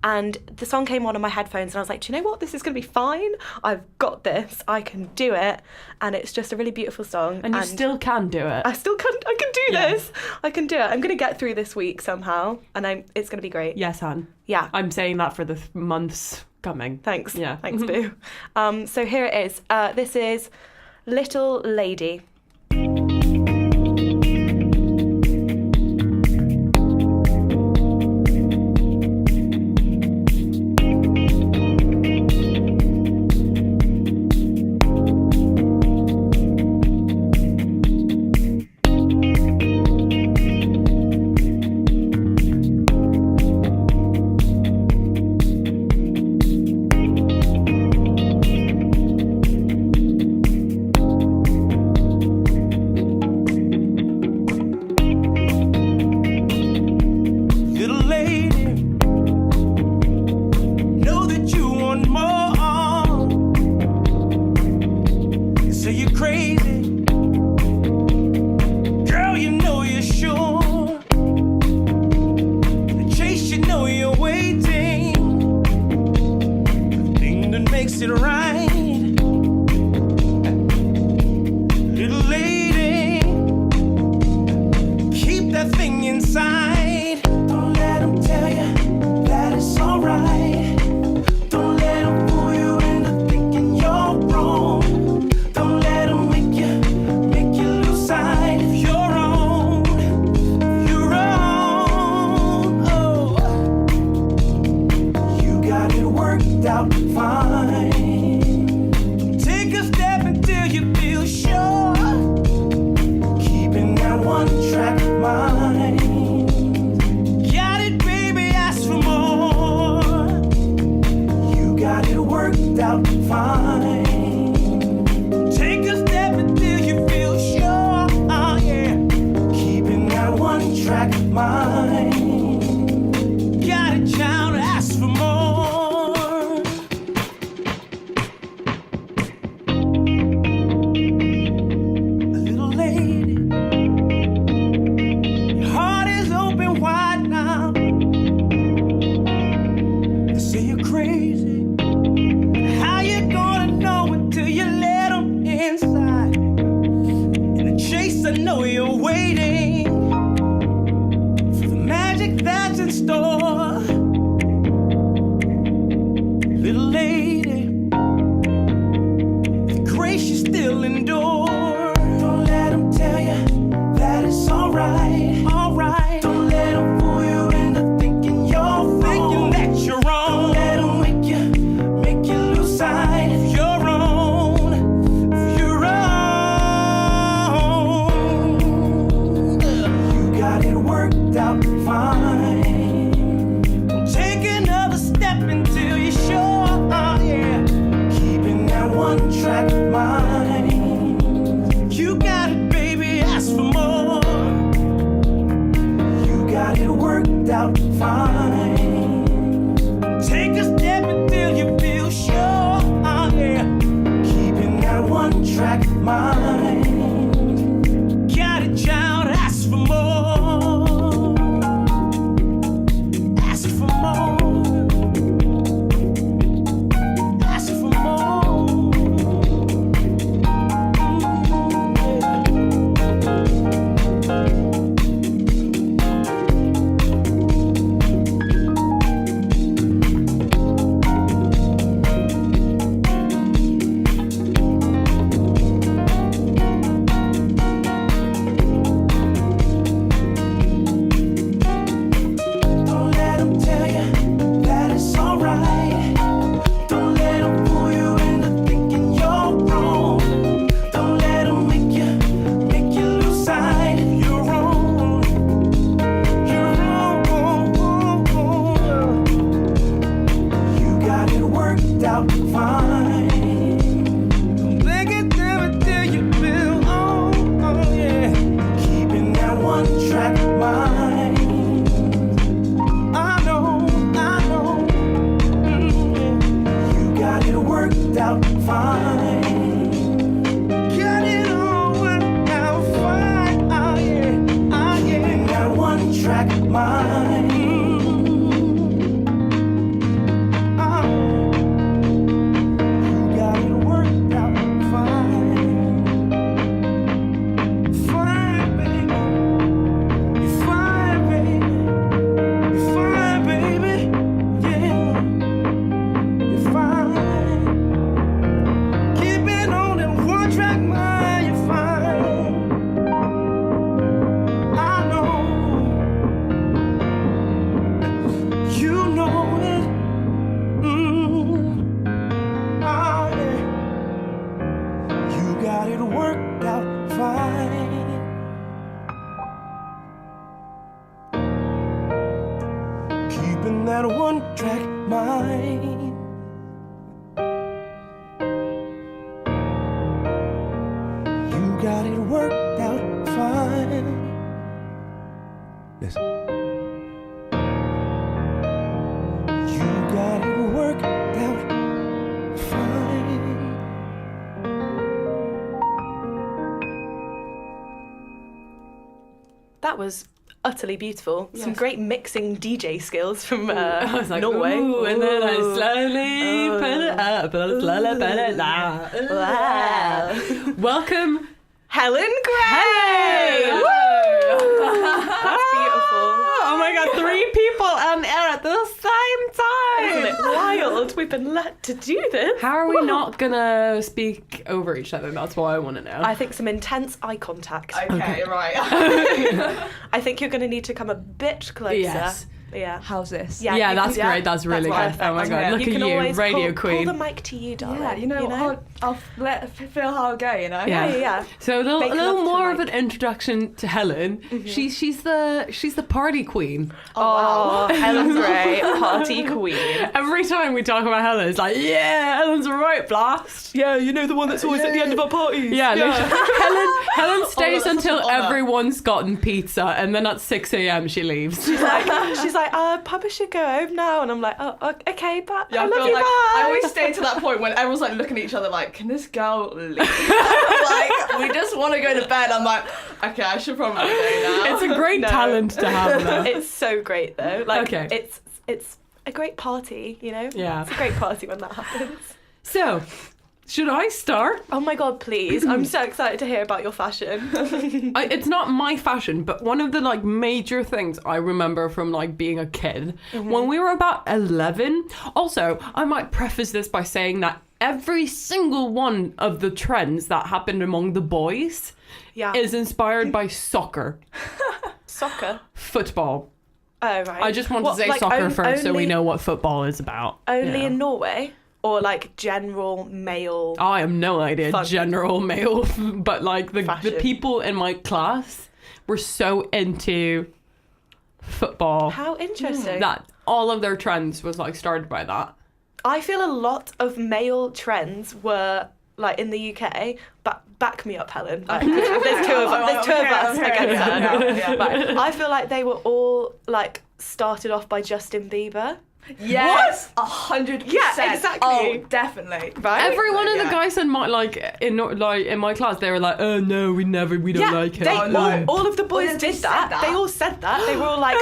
And the song came on my headphones, and I was like, do you know what? This is going to be fine. I've got this. I can do it. And it's just a really beautiful song. And you still can do it. I still can. I can do Yeah. this. I can do it. I'm going to get through this week somehow, and it's going to be great. Yes, Han. Yeah. I'm saying that for the months coming. Thanks. Yeah. Thanks, Boo. So here it is. This is Little Lady. Little lady, know that you want more. You say you're crazy, girl. You know you're sure. The chase, you know you're waiting. The thing that makes it right. Little lady, keep that thing inside. Don't let 'em tell you that it's alright. Don't let 'em fool you into thinking you're wrong. Don't let 'em make you endure. Don't let them tell you that it's alright, alright. Don't let them fool you into thinking you're wrong, thinking that you're wrong. Don't let them make you lose sight of your own, of your own. You got it worked out fine. Don't take another step until you're sure, yeah. Keeping that one track mind. You got it, baby, ask for more. You got it worked out fine. Take a step until you feel sure, yeah. Keeping that one track mind. Got it, child, ask for more. Ask for more. Ask for more. Don't let them tell you that it's alright. Don't let them fool you into thinking you're wrong. Don't let them make you lose sight of your own, your own. You got it worked out fine. Don't make it them until you feel, oh yeah. Keeping that one track mind. I know. You got it worked out fine. Got it all worked out fine. Oh yeah. Keeping that one track mind. You got it worked out fine. Fine, baby. You're fine, baby. You're fine, baby. Yeah. You're fine. Keeping on that one track mind. You're fine. I know. You know it. Oh, yeah. You got it worked out fine. Keeping that one track mind. You got it worked out fine. Listen. You got it worked out fine. That was utterly beautiful. Some great mixing DJ skills from I was like, Norway. ooh, and then I Ooh. slowly put it up, slowly put it down. Wow. Welcome, Helen Gray! Hey! Woo! That's beautiful. Oh my god, 3 people on air at the same time! Isn't it wild? We've been let to do this. How are we not gonna speak over each other? That's what I want to know. I think some intense eye contact. Okay, right. I think you're going to need to come a bit closer. Yes. Yeah. How's this? Yeah, yeah, you that's can- great. That's really that's good. Oh my perfect. god, look You at can you, always radio pull queen. the mic to you, darling. Yeah, you know, I'll feel how I'll go, you know? Yeah. So a little, Make little love to more of Mike. an introduction to Helen. She's the party queen. Oh, Helen Gray, party queen. Every time we talk about Helen, it's like, yeah, Helen's a right blast. Yeah, you know the one that's always at the end of our parties. Yeah, Helen stays that's until such an honour. everyone's gotten pizza, and then at 6 a.m. she leaves. She's like, Papa should go home now, and I'm like, oh, okay, but Yeah, I love feel you, like bye. I always stay to that point when everyone's like looking at each other like, can this girl leave? Like, we just want to go to bed. I'm like, okay, I should probably go now. It's a great No. talent to have, though. It's so great though. Like, Okay. it's a great party, you know. Yeah. It's a great party when that happens. So, should I start? Oh my god, please! I'm so excited to hear about your fashion. It's not my fashion, but one of the like major things I remember from like being a kid when we were about 11. Also, I might preface this by saying that every single one of the trends that happened among the boys is inspired by soccer. Soccer? Football. Oh, right. I just want to say soccer first so we know what football is about. Only in Norway? Or like general male? I have no idea. Fun. General male. But like the people in my class were so into football. How interesting. That all of their trends was like started by that. I feel a lot of male trends were like in the UK, but back me up, Helen. Like, there's two of us against her. Right. I feel like they were all like started off by Justin Bieber. Yes, 100%. Yeah, exactly. Oh, definitely. Right? Every one of the guys in my in my class, they were like, "Oh no, we don't like it." All of the boys Well, did that. They all said that. They were all like,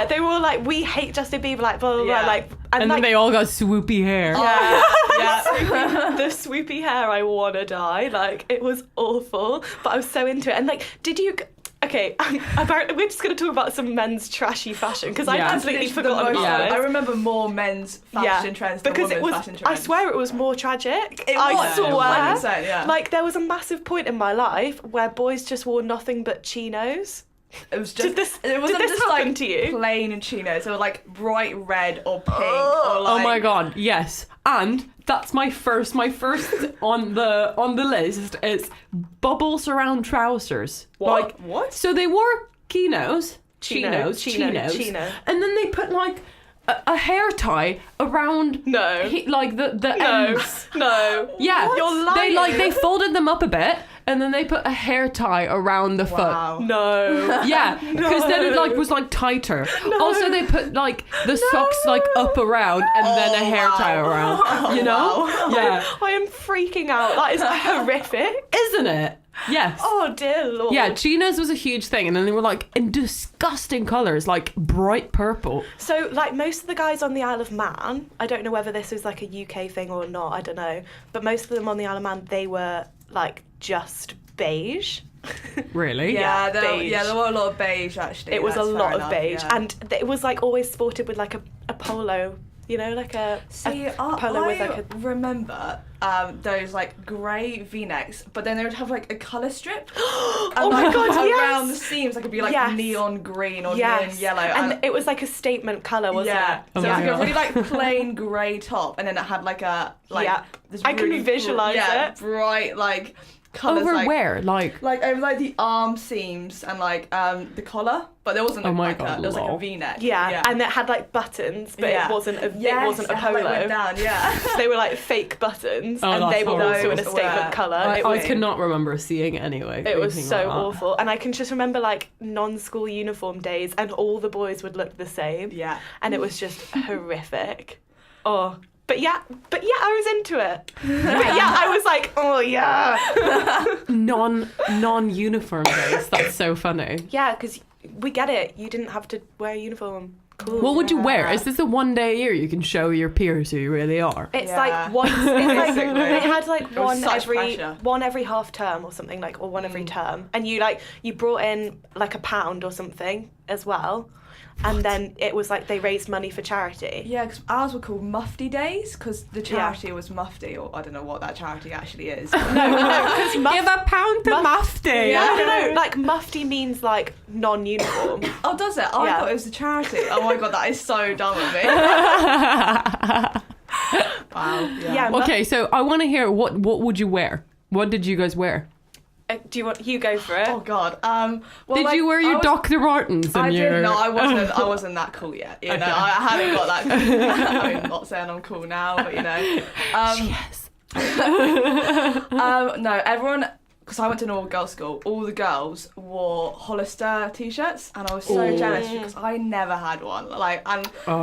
they were all like, "We hate Justin Bieber," like blah blah blah, like, and then they all got swoopy hair. The swoopy hair. I wanna die. Like it was awful, but I was so into it. And like, did you? Okay, apparently we're just going to talk about some men's trashy fashion because I completely forgot about it. I remember more men's fashion trends than because women's fashion trends. I swear it was more tragic. I swear. 100%, yeah. Like there was a massive point in my life where boys just wore nothing but chinos. It was just. It wasn't just like to you? plain chinos. They were like bright red or pink or like. Oh my god, yes. And that's my first on the list is bubble surround trousers. What? Like, what? So they wore chinos, Chino. and then they put like a hair tie around the ends. No. Yeah. You're lying. They folded them up a bit and then they put a hair tie around the foot. No. Yeah, because then it was tighter. Also, they put the socks up around and then a hair tie around. You know? Yeah. I am freaking out. That is horrific, isn't it? Yes. Oh dear Lord. Yeah, chinos was a huge thing, and then they were in disgusting colours, like bright purple. So most of the guys on the Isle of Man, I don't know whether this is like a UK thing or not, I don't know, but most of them on the Isle of Man, they were just beige. Really? Yeah, there were a lot of beige actually. It was a lot of enough, beige, yeah. and it was always sported with a polo. You know, a polo with I remember those grey V-necks, but then they would have a colour strip. Oh my god, around the seams, it could be neon green or neon yellow, and it was a statement colour, wasn't it? So it was a really plain grey top, and then it had this I can visualise it. Bright colours. Over where? Over the arm seams and the collar, but there wasn't there was a V-neck. Yeah, and it had buttons, but it wasn't a polo. Went down, So they were fake buttons, and they were also in a statement colour. I cannot remember seeing it anyway. It was so awful, and I can just remember non-school uniform days, and all the boys would look the same. Yeah, and it was just horrific. Oh. But yeah, I was into it. I was like, oh yeah. Non-uniform days. That's so funny. Yeah, because we get it. You didn't have to wear a uniform. Cool. What would you wear? Is this a one day a year you can show your peers who you really are? It's once. It's they had one every half term or something or one every term, and you brought in £1 or something as well. And then it was they raised money for charity. Yeah, because ours were called Mufti Days because the charity was Mufti, or I don't know what that charity actually is. No, because give £1 to Mufti. Yeah, no. Mufti means non-uniform. Oh, does it? Oh, I thought it was a charity. Oh my god, that is so dumb of me. Wow. Yeah. Okay, so I want to hear what would you wear? What did you guys wear? Do you want you go for it? Oh God. Did you wear your Dr. Martens? I didn't. No, I wasn't. I wasn't that cool yet. You know, I haven't got that. Cool. I'm not saying I'm cool now, but you know. Yes. No, everyone. Because I went to an all-girls school, all the girls wore Hollister t-shirts, and I was so jealous because I never had one.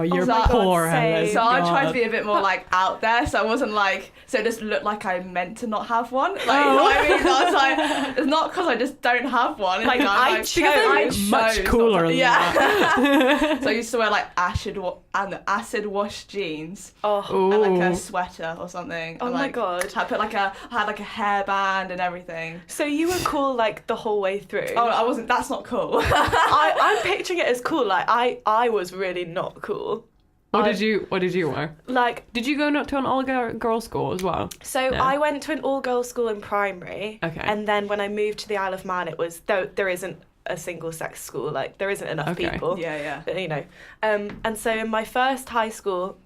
You're poor, Helen. So I tried to be a bit more out there, so I wasn't so it just looked like I meant to not have one. You know what I mean? I was it's not because I just don't have one. I chose much cooler than that. So I used to wear acid wash jeans, and a sweater or something. Oh my god! I put I had a hairband and everything. So you were cool the whole way through? Oh, I wasn't. That's not cool. I'm picturing it as cool. I was really not cool. What did you wear? Like, Did you go not to an all-girl school as well? so No. I went to an all-girls school in primary. Okay. And then when I moved to the Isle of Man, it was there isn't a single-sex school. Like, there isn't enough Okay. people. Yeah. You know. And so in my first high school,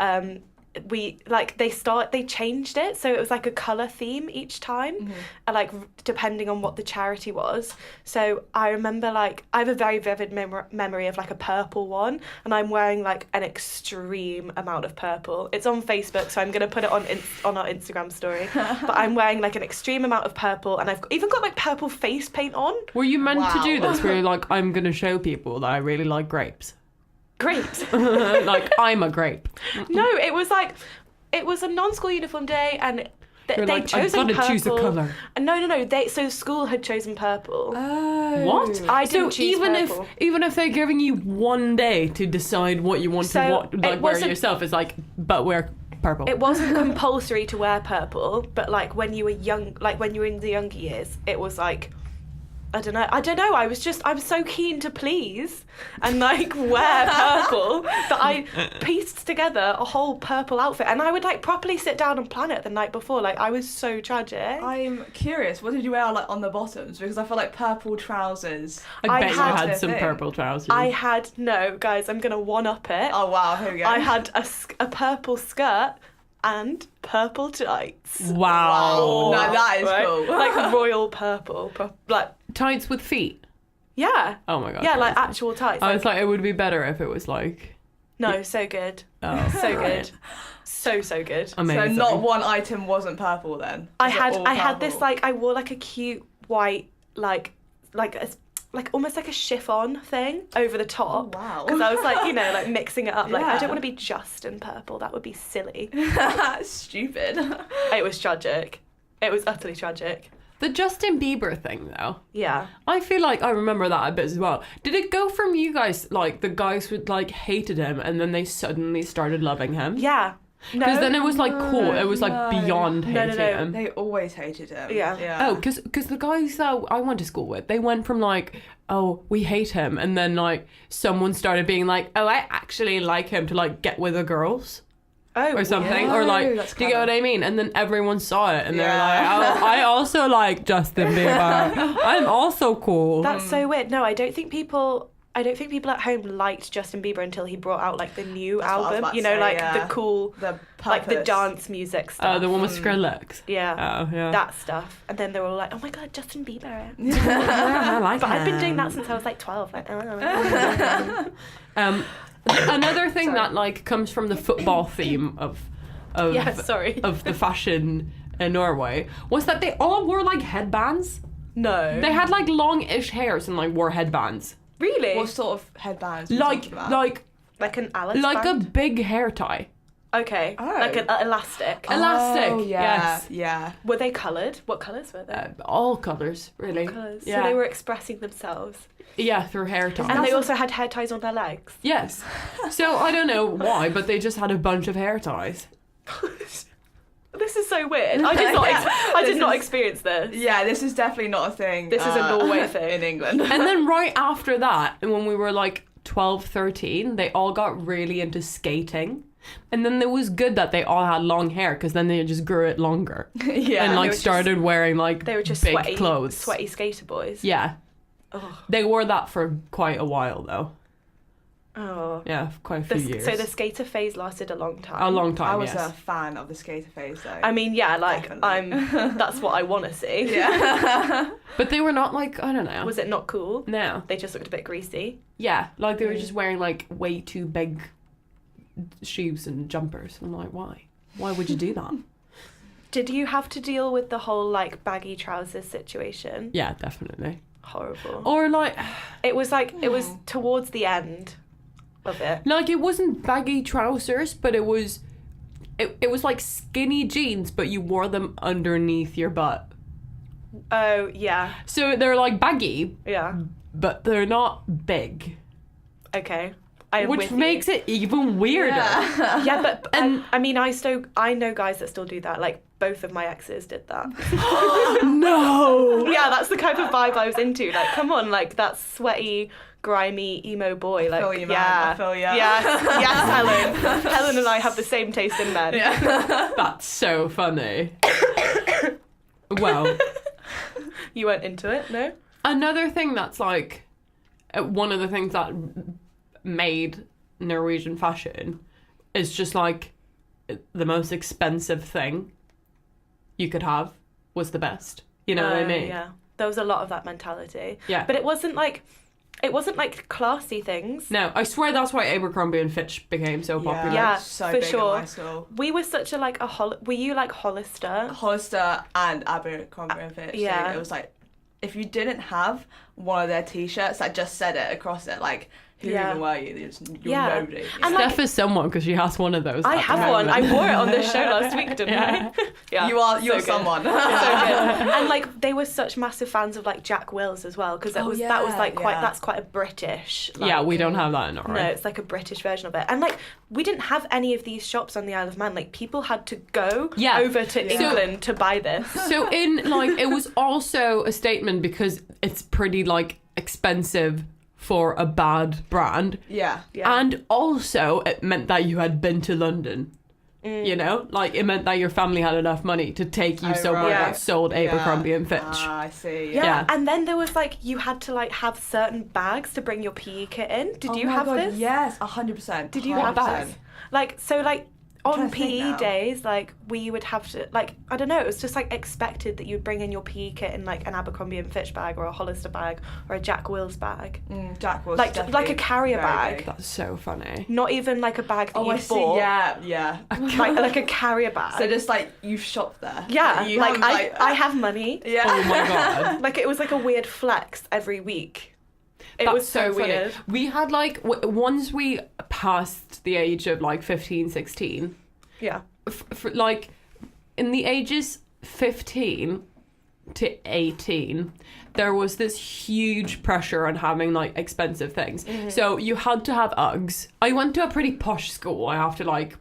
they changed it, so it was like a colour theme each time, like depending on what the charity was. So I remember, like, I have a very vivid memory of like a purple one, and I'm wearing like an extreme amount of purple. It's on Facebook, so I'm gonna put it on our Instagram story. But I'm wearing like an extreme amount of purple, and I've even got like purple face paint on. Were you meant to do Wow. this? Where you're like, I'm gonna show people that I really like grapes. Great. Like, I'm a grape. No, it was a non-school uniform day, and You're they'd like, I've chosen gotta purple. choose a colour. No. So school had chosen purple. What? I So didn't choose purple. even if they're giving you one day to decide what you want So to it wear wasn't- yourself, it's like, but wear purple. It wasn't compulsory to wear purple, but like when you were young, like when you were in the younger years, it was like, I don't know. I was so keen to please and like wear purple that I pieced together a whole purple outfit, and I would like properly sit down and plan it the night before. Like, I was so tragic. I'm curious, what did you wear like on the bottoms? Because I feel like purple trousers. I bet you had had the some thing. purple trousers. No, guys, I'm gonna one up it. Oh wow, here we go. I had a purple skirt and purple tights. Wow. No, that is Right? cool. Like royal purple, like, Tights with feet. yeah. Oh my god. Yeah, like crazy. actual tights. I was like, it would be better if it was like. No, so good. Oh, So right. good. So good. So Amazing. not one item wasn't purple then? I Was it had all this purple? like, I wore like a cute white like almost like a chiffon thing over the top. Oh, wow. Because I was like, like mixing it up. Like, I Yeah. don't want to be just in purple. That would be silly. Stupid. It was tragic. It was utterly tragic. The Justin Bieber thing, though. Yeah. I feel like I remember that a bit as well. Did it go from you guys, like, the guys who, like, hated him and then they suddenly started loving him? Yeah. No. Because then it was, like, cool. It was, like, no. beyond No, hating no. him. They always hated him. Yeah. Oh, because the guys that I went to school with, they went from, like, oh, we hate him, and then, like, someone started being like, oh, I actually like him, to, like, get with the girls. Oh, Or something, yeah. or like, That's do you get clever. what I mean? And then everyone saw it, and they're Yeah. like, oh, I also like Justin Bieber. I'm also cool. That's so weird. No, I don't think people at home liked Justin Bieber until he brought out like the new That's what I was album. about You to know, say, like yeah. the cool, The like the purpose. dance music stuff. the one with Skrillex. Yeah. Oh, yeah. That stuff. And then they were all like, oh my god, Justin Bieber. I like But I've been him. doing that since I was like 12. Like, Another thing that like comes from the football theme of Yeah, sorry. of the fashion in Norway was that they all wore like headbands. No. They had like long-ish hairs and like wore headbands. Really? What sort of headbands? are you talking about? Like an Alice like a band? big hair tie. Okay. Oh. Like an elastic. Elastic. Oh, yeah, Yes. yeah. Were they coloured? What colours were they? All colours, really. Colours. Yeah. So they were expressing themselves. Yeah, through hair ties. And they also had hair ties on their legs. Yes. So I don't know why, but they just had a bunch of hair ties. This is so weird. I did not. I did This not is- experience this. Yeah, this is definitely not a thing. This is a Norway thing. in England. And then right after that, when we were like 12, 13, they all got really into skating. And then it was good that they all had long hair because then they just grew it longer. yeah. And they like were just- started wearing like They were just big sweaty, clothes. sweaty skater boys. Yeah. Ugh. They wore that for quite a while though. Oh. Yeah, for quite a few years. So the skater phase lasted a long time. a long time, I was yes. a fan of the skater phase though. I mean, yeah, like Definitely. that's what I want to see. yeah. But they were not like, I don't know. Was it not cool? No. They just looked a bit greasy. Yeah, like they were just wearing like way too big shoes and jumpers. And I'm like, why? Why would you do that? Did you have to deal with the whole like baggy trousers situation? Yeah, definitely. Horrible. Or like It was towards the end of it. it wasn't baggy trousers, but it was like skinny jeans, but you wore them underneath your butt. Oh yeah, So they're like baggy, yeah. but they're not big, Okay. I am which with makes it even weirder. you. Yeah, but I mean, I know guys that still do that. Like both of my exes did that. No. Yeah, that's the kind of vibe I was into. Like, come on, like that sweaty, grimy emo boy. Like, feel you, man. yeah, I feel you. yes, Helen. Helen and I have the same taste in men. Yeah. That's so funny. Well, You weren't into it, no? another thing that's like one of the things that made Norwegian fashion is just like the most expensive thing you could have was the best. You know what I mean? Yeah, there was a lot of that mentality. Yeah. But it wasn't like classy things. No, I swear that's why Abercrombie and Fitch became so popular. Yeah, so for big sure. in my school. We were such a like were you like Hollister? Hollister and Abercrombie and Fitch. yeah. So it was like, if you didn't have one of their t-shirts that just said it across it, like, who Yeah. even were you? You're Yeah. nobody. And Steph like, is someone because she has one of those. I at the have one. moment. I wore it on this show last week, didn't Yeah. I? Yeah. You're good. someone. So good. And like they were such massive fans of like Jack Wills as well, because that was like quite that's quite a British. Like, Yeah, we don't have that in no, Norway. it's like a British version of it. And like we didn't have any of these shops on the Isle of Man. Like people had to go over to England to buy this. So in like it was also a statement because it's pretty like expensive for a bad brand. Yeah. And also it meant that you had been to London. You know? Like it meant that your family had enough money to take you somewhere right. that sold Abercrombie and Fitch. Ah, I see. Yeah. And then there was like you had to like have certain bags to bring your PE kit in. Did you have this? Yes, 100%. Did you have bags? Like so like on trying to think PE now. days, like we would have to like I don't know, it was just like expected that you'd bring in your PE kit in like an Abercrombie and Fitch bag or a Hollister bag or a Jack Wills bag. Jack was Like definitely a carrier very bag. big. That's so funny. Not even like a bag that Oh, you I see. bought. Yeah. Like a carrier bag. So just like you've shopped there. yeah, You like have, I have money. Yeah. Oh my god. Like it was like a weird flex every week. It That's was so funny. weird. We had like once we passed the age of like 15, 16, Yeah. like in the ages 15 to 18 there was this huge pressure on having like expensive things. So you had to have Uggs. I went to a pretty posh school, I have to like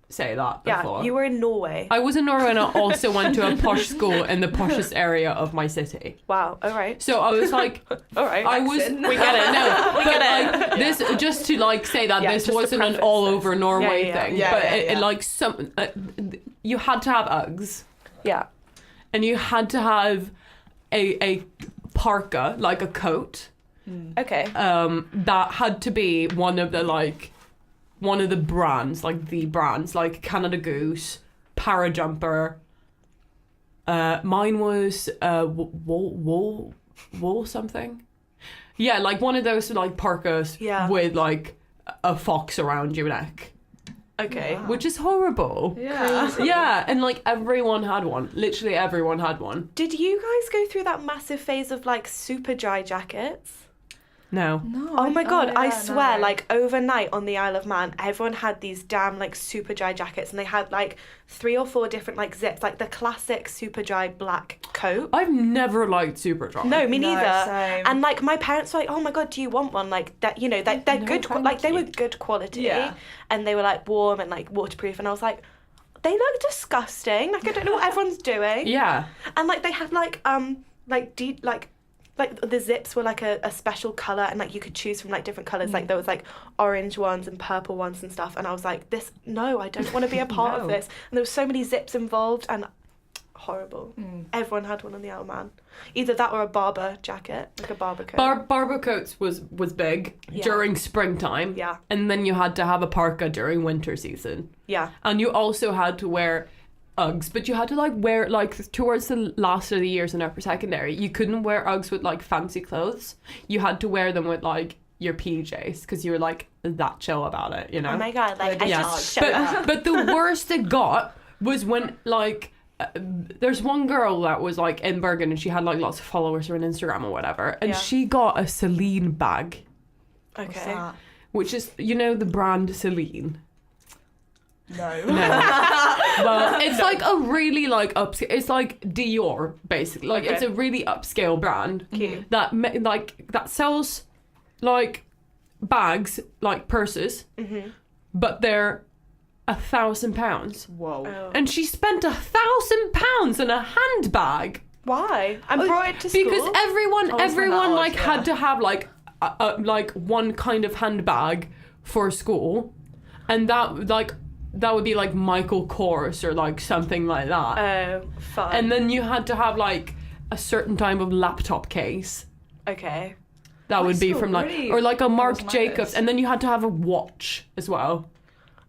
say that before. Yeah, you were in Norway. I was in Norway and I also went to a posh school in the poshest area of my city. Wow, all right. So I was like, All right. I was, we get it, no, we get it. Like, this, just to like say that Yeah, this just to wasn't an preface all this. over Norway Yeah. thing, Yeah, but yeah, it yeah. like some, you had to have Uggs Yeah. and you had to have a parka, like a coat, Okay. that had to be one of the brands, like Canada Goose, Parajumper. Mine was wool something. Yeah, like one of those like parkas with like a fox around your neck, Okay. which is horrible. Yeah. Yeah, and like everyone had one. Literally everyone had one. Did you guys go through that massive phase of like super dry jackets? No. No. Oh my god, I yeah, swear, no. like overnight on the Isle of Man, everyone had these damn like super dry jackets and they had like 3 or 4 different like zips, like the classic super dry black coat. I've never liked Superdry. No, me No, neither. same. And like my parents were like, "Oh my god, do you want one?" Like that, you know, they're No, good, thank like they you. were good quality, Yeah. and they were like warm and like waterproof. And I was like, they look disgusting. Like I don't know what everyone's doing. Yeah. And like they had like the zips were like a special color, and like you could choose from like different colors. Like there was like orange ones and purple ones and stuff. And I was like, I don't want to be a part of No. this. And there was so many zips involved and horrible. Everyone had one on the Isle of Man. Either that or a barber jacket, like a barber coat. Barber coats was big Yeah. during springtime. Yeah. And then you had to have a parka during winter season. Yeah. And you also had to wear Uggs, but you had to like wear like towards the last of the years in upper secondary. You couldn't wear Uggs with like fancy clothes. You had to wear them with like your PJs because you were like that chill about it, you know? Oh my god, like I Yeah. just showed up. But the worst it got was when like there's one girl that was like in Bergen and she had like lots of followers on Instagram or whatever, and Yeah. she got a Celine bag, What's Okay. that? which is, you know, the brand Celine. No. Well, it's like a really like it's like Dior basically. Like Okay. it's a really upscale brand Cute. that sells like bags, like purses, but they're £1,000. Whoa. Oh. And she spent £1,000 in a handbag. Why? And brought it to school? Because everyone that like odd, had yeah. to have like like one kind of handbag for school, and that would be like Michael Kors or like something like that. Oh, fun. And then you had to have like a certain type of laptop case. Okay. That would be school from like, really or like a Marc wasn't like Jacobs, this. and then you had to have a watch as well.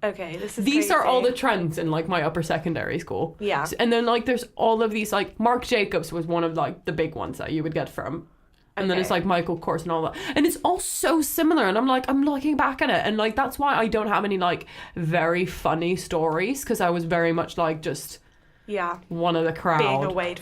Okay, this is These are all the crazy. trends in like my upper secondary school. Yeah. And then like there's all of these like Marc Jacobs was one of like the big ones that you would get from. And then it's Okay. like Michael Kors and all that. And it's all so similar. And I'm looking back at it. And like, that's why I don't have any like very funny stories. Because I was very much like just Yeah. one of the crowd. Being away.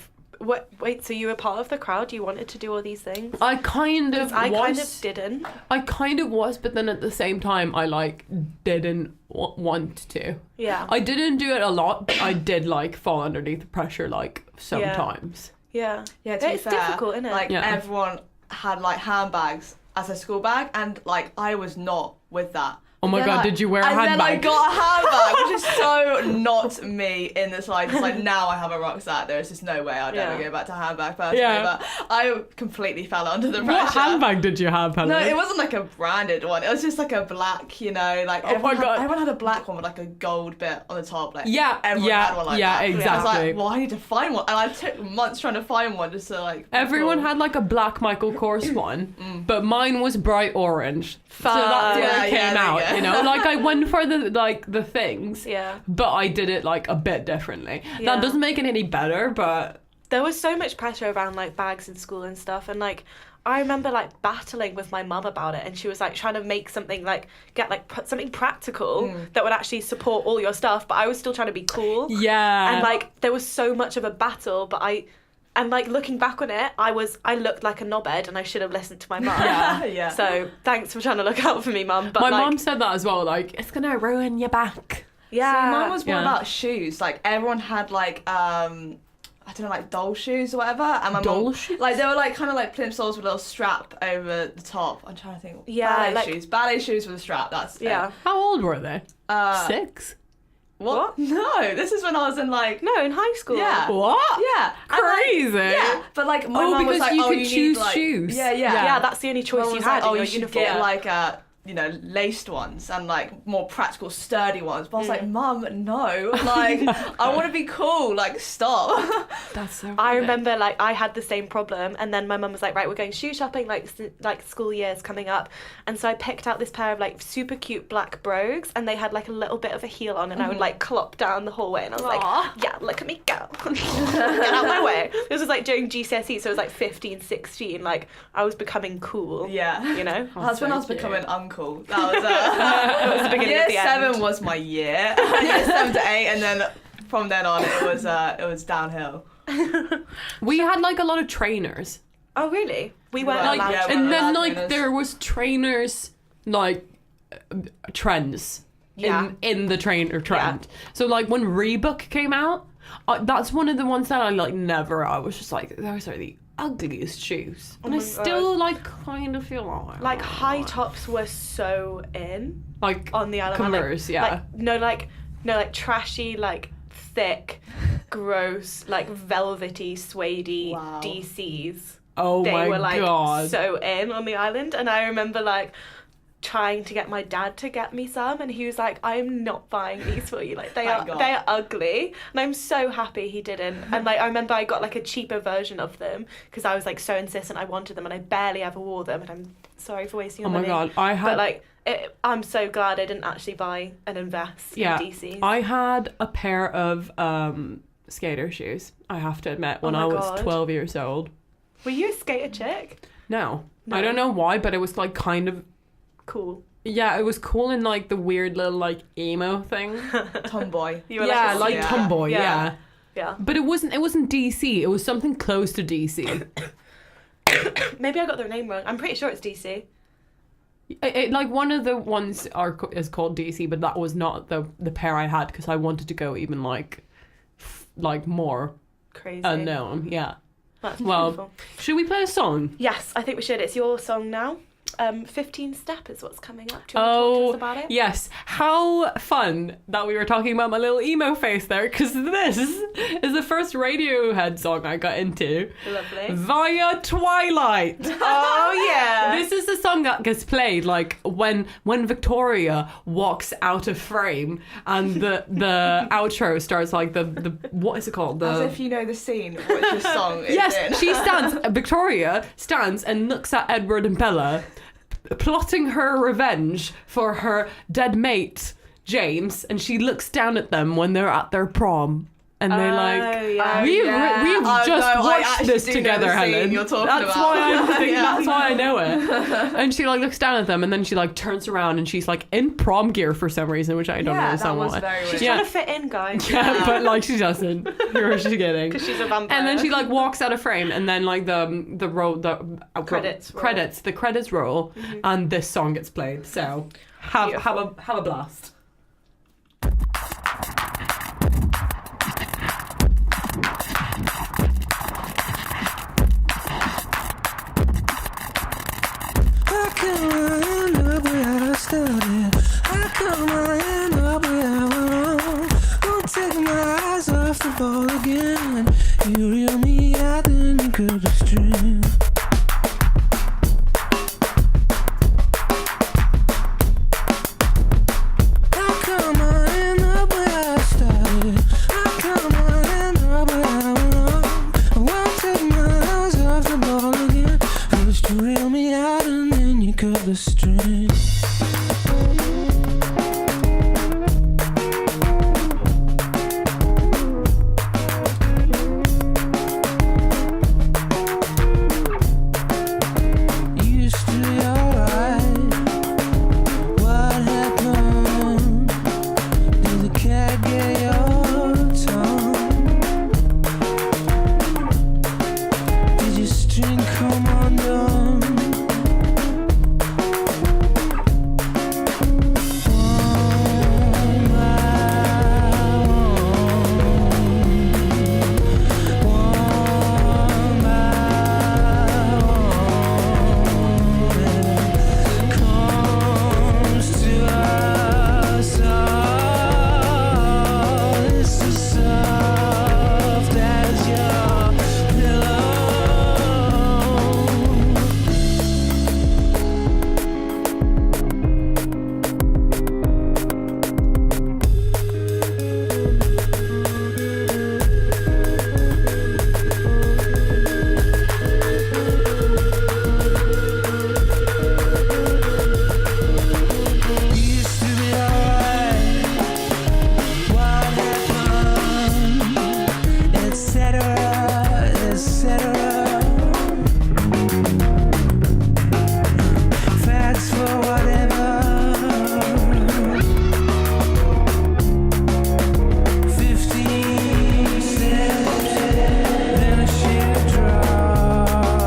Wait, so you were part of the crowd? You wanted to do all these things? I kind of I was. kind of didn't. I kind of was. But then at the same time, I like didn't want to. Yeah. I didn't do it a lot. But I did like fall underneath the pressure like sometimes. Yeah. Yeah, to be It's fair, difficult, isn't it? Like Yeah. everyone had like handbags as a school bag, and like I was not with that. Oh my Then, God, like- did you wear a and handbag? then I got a handbag, which is so not me in the slightest. Like now I have a rucksack. There's just no way I'd ever Yeah. go back to handbag personally. Yeah. But I completely fell under the pressure. What handbag did you have, Helen? No, it wasn't like a branded one. It was just like a black, you know, like Oh my God. everyone had a black one with like a gold bit on the top. Like Yeah, everyone yeah, had one like yeah, that. I was exactly. like, well, I need to find one, and I took months trying to find one just to like. Everyone cool. had like a black Michael Kors one, but mine was bright orange. Fun. So that's where Yeah, it yeah, came there you out, go. you know? Like I went for the things, Yeah. but I did it like a bit differently. Yeah. That doesn't make it any better, but There was so much pressure around like bags in school and stuff, and like I remember like battling with my mum about it, and she was like trying to make something like get like something practical that would actually support all your stuff, but I was still trying to be cool. yeah. And like there was so much of a battle, but and like looking back on it, I looked like a knobhead, and I should have listened to my mum. Yeah. Yeah. So thanks for trying to look out for me, mum. But my like, mom said that as well, like, it's gonna ruin your back. yeah, So mine was more Yeah. about shoes. Like everyone had like I don't know, like doll shoes or whatever. And my Doll mum, shoes? like they were like kind of like plimsolls with a little strap over the top. I'm trying to think. Yeah, ballet like- shoes. Ballet shoes with a strap. That's yeah. it. How old were they? 6? What? No, this is when I was in like. No, in high school. Yeah. What? Yeah. And, like, Crazy. yeah, but like my Oh, mum was because like, you oh, could you choose need, like, shoes. Yeah, yeah. Yeah, that's the only choice Mum you was had like, oh, in your you should uniform. get like you know, laced ones and like more practical, sturdy ones. But I was like, Mum, no, like I want to be cool. Like, stop. That's so I funny. remember like I had the same problem, and then my mum was like, right, we're going shoe shopping, like school year's coming up, and so I picked out this pair of like super cute black brogues, and they had like a little bit of a heel on, and I would like clop down the hallway, and I was Aw. like, yeah, look at me go, get out my way. This was like during GCSE, so it was like 15, 16, like I was becoming cool. Yeah. You know. That's when so I was cute. becoming uncool. That was That was the beginning year of the 7 end. was my year. Year 7 to 8, and then from then on it was downhill. We had like a lot of trainers. Oh really? We weren't Well, allowed yeah, to. we And were then allowed like trainers. there was trainers like trends Yeah. in the trainer trend. So like when Reebok came out, that's one of the ones that I was just like, those are the ugliest shoes. And I my still like kind of feel Like high tops were so in like on the island. Converse, yeah. Like trashy, like thick, gross, like velvety, suedey Wow. DCs. Oh They my were like god. so in on the island, and I remember like trying to get my dad to get me some, and he was like, I'm not buying these for you, like they Thank God. are ugly. And I'm so happy he didn't. And like I remember I got like a cheaper version of them because I was like so insistent I wanted them, and I barely ever wore them, and I'm sorry for wasting Oh your my money. god, I had But like I'm so glad I didn't actually buy and invest in DCs. I had a pair of skater shoes, I have to admit, when Oh my I was God. 12 years old. Were you a skater chick? No. No. I don't know why, but it was like kind of, Cool. yeah, it was cool in like the weird little like emo thing. Tomboy. You were Yeah, like, like Yeah. tomboy, Yeah. yeah. yeah. But it wasn't DC, it was something close to DC. Maybe I got their name wrong. I'm pretty sure it's DC. Like one of the ones is called DC, but that was not the pair I had because I wanted to go even like more Crazy. unknown. Yeah. That's Well, beautiful. should we play a song? Yes, I think we should. It's your song now. 15 Step is what's coming up. Do you want to talk to us about it? Yes. How fun that we were talking about my little emo face there, because this is the first Radiohead song I got into. Lovely. Via Twilight. Oh, yeah. This is the song that gets played like when Victoria walks out of frame and the outro starts like the what is it called? As if you know the scene, which the song is Yes, in. Victoria stands and looks at Edward and Bella, plotting her revenge for her dead mate, James, and she looks down at them when they're at their prom. And they're like, yeah. we've Oh, just no, I watched actually this do know together, the scene Helen. you're talking That's about. why I'm thinking, Yeah. that's why I know it. And she like looks down at them, and then she like turns around, and she's like in prom gear for some reason, which I don't Yeah, understand that was why. very weird. She's Yeah. trying to fit in, guys. Yeah, but like she doesn't. Who is she getting? Because she's a vampire. And then she like walks out of frame, and then like the Credits roll. the credits roll, and this song gets played. So have a blast. How come I end up where I started? How come I end up where I went wrong? Won't take my eyes off the ball again. You reel me out, then you cut the string. How come I end up where I started? How come I end up where I went wrong? I won't take my eyes off the ball again. First you reel me out and then you cut the string. Used to be alright. What happened? Did the cat get your tongue? Did your string come undone? One by one by one, comes to us all. It's as soft as your pillow. Used to be alright. What happened? Etc. Etc. Facts for whatever. 15 steps, then a sheer drop.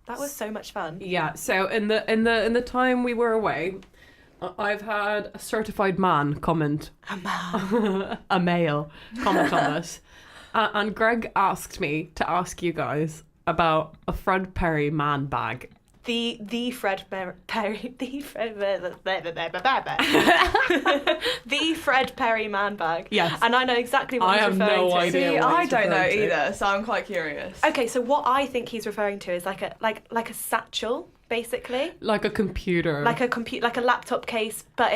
That was so much fun. Yeah. So in the time we were away, I've had a certified man comment. A man. A male comment on this. And Greg asked me to ask you guys about a Fred Perry man bag. The Fred Perry, the Fred Perry man bag. Yes. And I know exactly what I he's have referring no to. idea. See, what I he's don't know referring to. either, so I'm quite curious. Okay, so what I think he's referring to is like a satchel, basically. Like a computer. Like a laptop case, but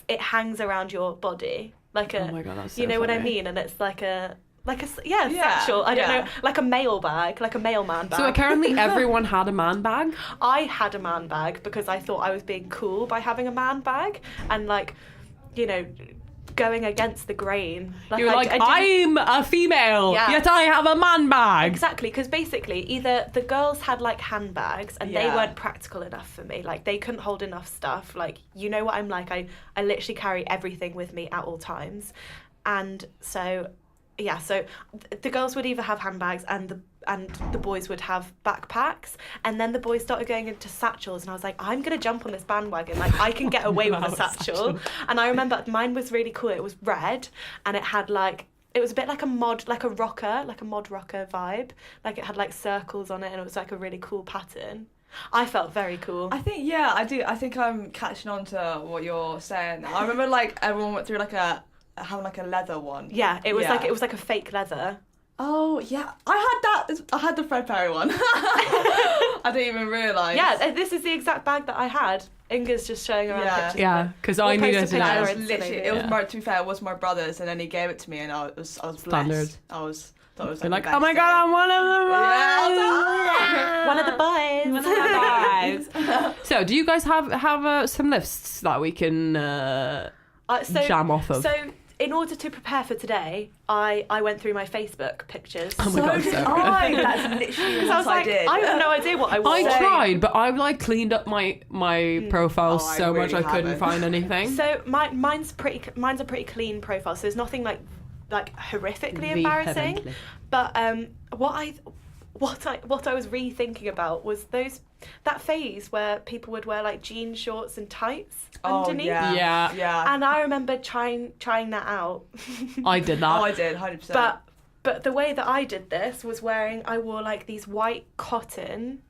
it hangs around your body. Like a, Oh my God, that's so you know what I funny. mean? And it's like a Yeah, satchel. I don't yeah. know, like a mail bag, like a mailman bag. So apparently everyone had a man bag. I had a man bag because I thought I was being cool by having a man bag and like, you know, going against the grain. You're like, I I'm didn't- a female, Yeah. yet I have a man bag. Exactly, because basically either the girls had like handbags and they Yeah. weren't practical enough for me. Like they couldn't hold enough stuff. Like, you know what I'm like, I literally carry everything with me at all times. And so, yeah, so the girls would either have handbags and the boys would have backpacks, and then the boys started going into satchels, and I was like, I'm gonna jump on this bandwagon, like I can get away with a satchel. And I remember mine was really cool. It was red and it had like, it was a bit like a mod rocker vibe. Like it had like circles on it and it was like a really cool pattern. I felt very cool. I think, yeah, I do. I think I'm catching on to what you're saying. I remember like everyone went through like having like a leather one. Yeah, it was like a fake leather. Oh yeah, I had the Fred Perry one. I didn't even realise. Yeah, this is the exact bag that I had. Inga's just showing around Yeah. pictures. Yeah, because I We'll post needed a to picture It know. of was it. literally. It was Yeah. my. To be fair, it was my brother's, and then he gave it to me, and I was Standard. blessed. I was. Thought it was You're like, the oh my best God, thing. I'm one of One of the boys. the guys. So, do you guys have some lists that we can jam off of? So, in order to prepare for today, I went through my Facebook pictures. Oh my God, so That's literally So I what was like, did. I have no idea what I I want. tried, but I like cleaned up my profile Oh, I so much really I couldn't haven't. find anything. So mine's a pretty clean profile. So there's nothing like horrifically embarrassing. Vehemently. But what I was rethinking about was that phase where people would wear like jean shorts and tights underneath. Yeah. Yeah. And I remember trying that out. I did that. Oh, I did, 100%. But the way that I did this was I wore like these white cotton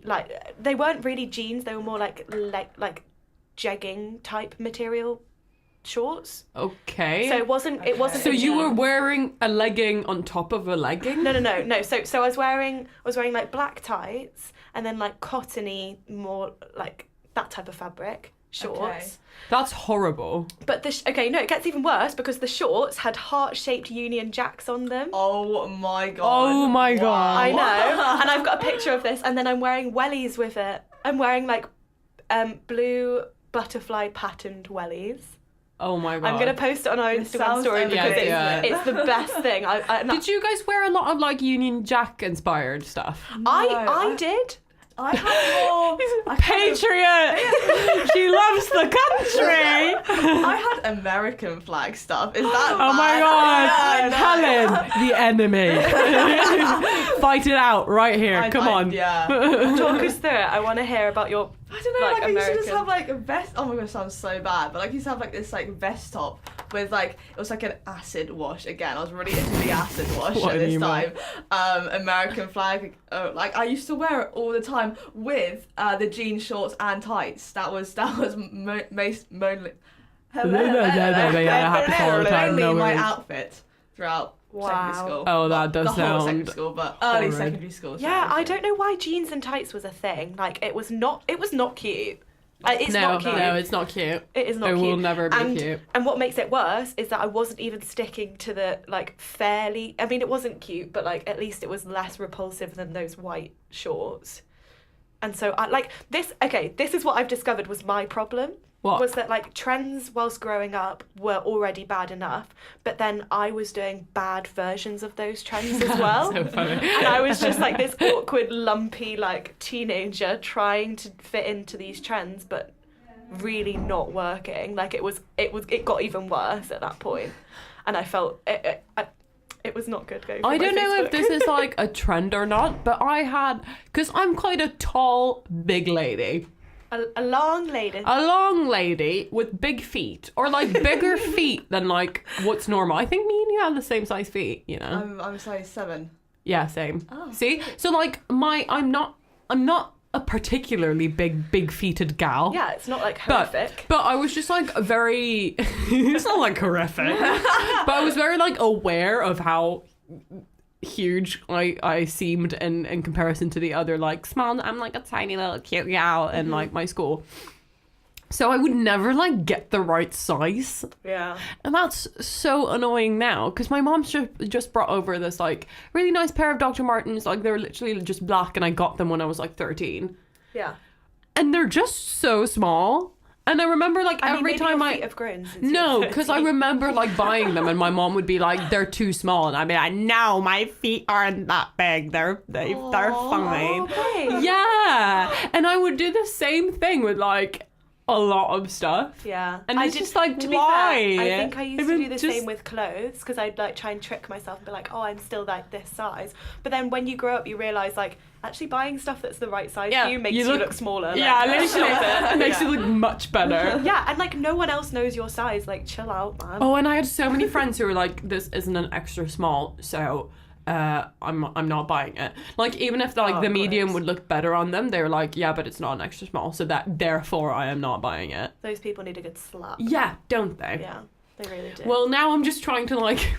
like they weren't really jeans, they were more like jegging type material shorts. Okay. So it wasn't So a you jean. were wearing a legging on top of a legging? No. So I was wearing like black tights and then like cottony, more like that type of fabric shorts. Okay. That's horrible. But it gets even worse because the shorts had heart-shaped Union Jacks on them. Oh my God. Oh my God. I know. And I've got a picture of this, and then I'm wearing wellies with it. I'm wearing like blue butterfly patterned wellies. Oh my God. I'm gonna post it on our Instagram sounds story because amazing. it's the best thing. Did you guys wear a lot of like Union Jack inspired stuff? I did. I had more. Patriot! She loves the country! I had American flag stuff. Is that Oh my bad? God! Yeah, no. Helen, the enemy. Fight it out right here. Come on. Yeah. Talk us through it. I want to hear about your. I don't know, like I used to just American. have like a vest. Oh my God, it sounds so bad. But like I used to have like this like vest top with like, it was like an acid wash. Again, I was really into the acid wash What at an this emo. time. American flag. Like I used to wear it all the time with the jean shorts and tights. That was mainly Yeah, happens all the time, no my worries. outfit throughout Wow. secondary school. Oh, that Well, does the whole sound secondary school, but early horrid. secondary school. Yeah, I don't know why jeans and tights was a thing. Like it was not cute. It's not cute. No, it's not cute. It is not It cute. will never be and, cute. And what makes it worse is that I wasn't even sticking to the like fairly. I mean, it wasn't cute, but like at least it was less repulsive than those white shorts. And so I like this. Okay, this is what I've discovered was my problem. What? Was that like trends whilst growing up were already bad enough, but then I was doing bad versions of those trends as well. So funny. And I was just like this awkward, lumpy, like teenager trying to fit into these trends, but really not working. Like it got even worse at that point, and I felt it was not good going. I through don't my know if Facebook. this is like a trend or not, but I had, because I'm quite a tall, big lady. A long lady. A long lady with big feet, or like bigger feet than like what's normal. I think me and you have the same size feet, you know. I'm size 7. Yeah, same. Oh. See, so like I'm not a particularly big feeted gal. Yeah, it's not like horrific. But I was just like very. It's not like horrific, but I was very like aware of how huge I seemed in comparison to the other like small. I'm like a tiny little cute gal in like my school. So I would never like get the right size. Yeah. And that's so annoying now because my mom just brought over this like really nice pair of Dr. Martens. Like they're literally just black, and I got them when I was like 13. Yeah. And they're just so small. And I remember like every time feet have grown since no, you were because I 13. remember like buying them, and my mom would be like, "They're too small," and I'd be like, "No, my feet aren't that big. They're fine." Okay. Yeah, and I would do the same thing with like a lot of stuff. Yeah. And it's just like, to why? Be fair, I think I used to Even do the just- same with clothes because I'd like try and trick myself and be like, oh, I'm still like this size. But then when you grow up, you realise like actually buying stuff that's the right size for you makes you look smaller. Yeah, like, literally, it makes Yeah. you look much better. Yeah, and like no one else knows your size. Like, chill out, man. Oh, and I had so many friends who were like, "This isn't an extra small, so I'm not buying it." Like even if like the medium would look better on them, they were like, "Yeah, but it's not an extra small, so that therefore I am not buying it." Those people need a good slap. Yeah, don't they? Yeah, they really do. Well, now I'm just trying to like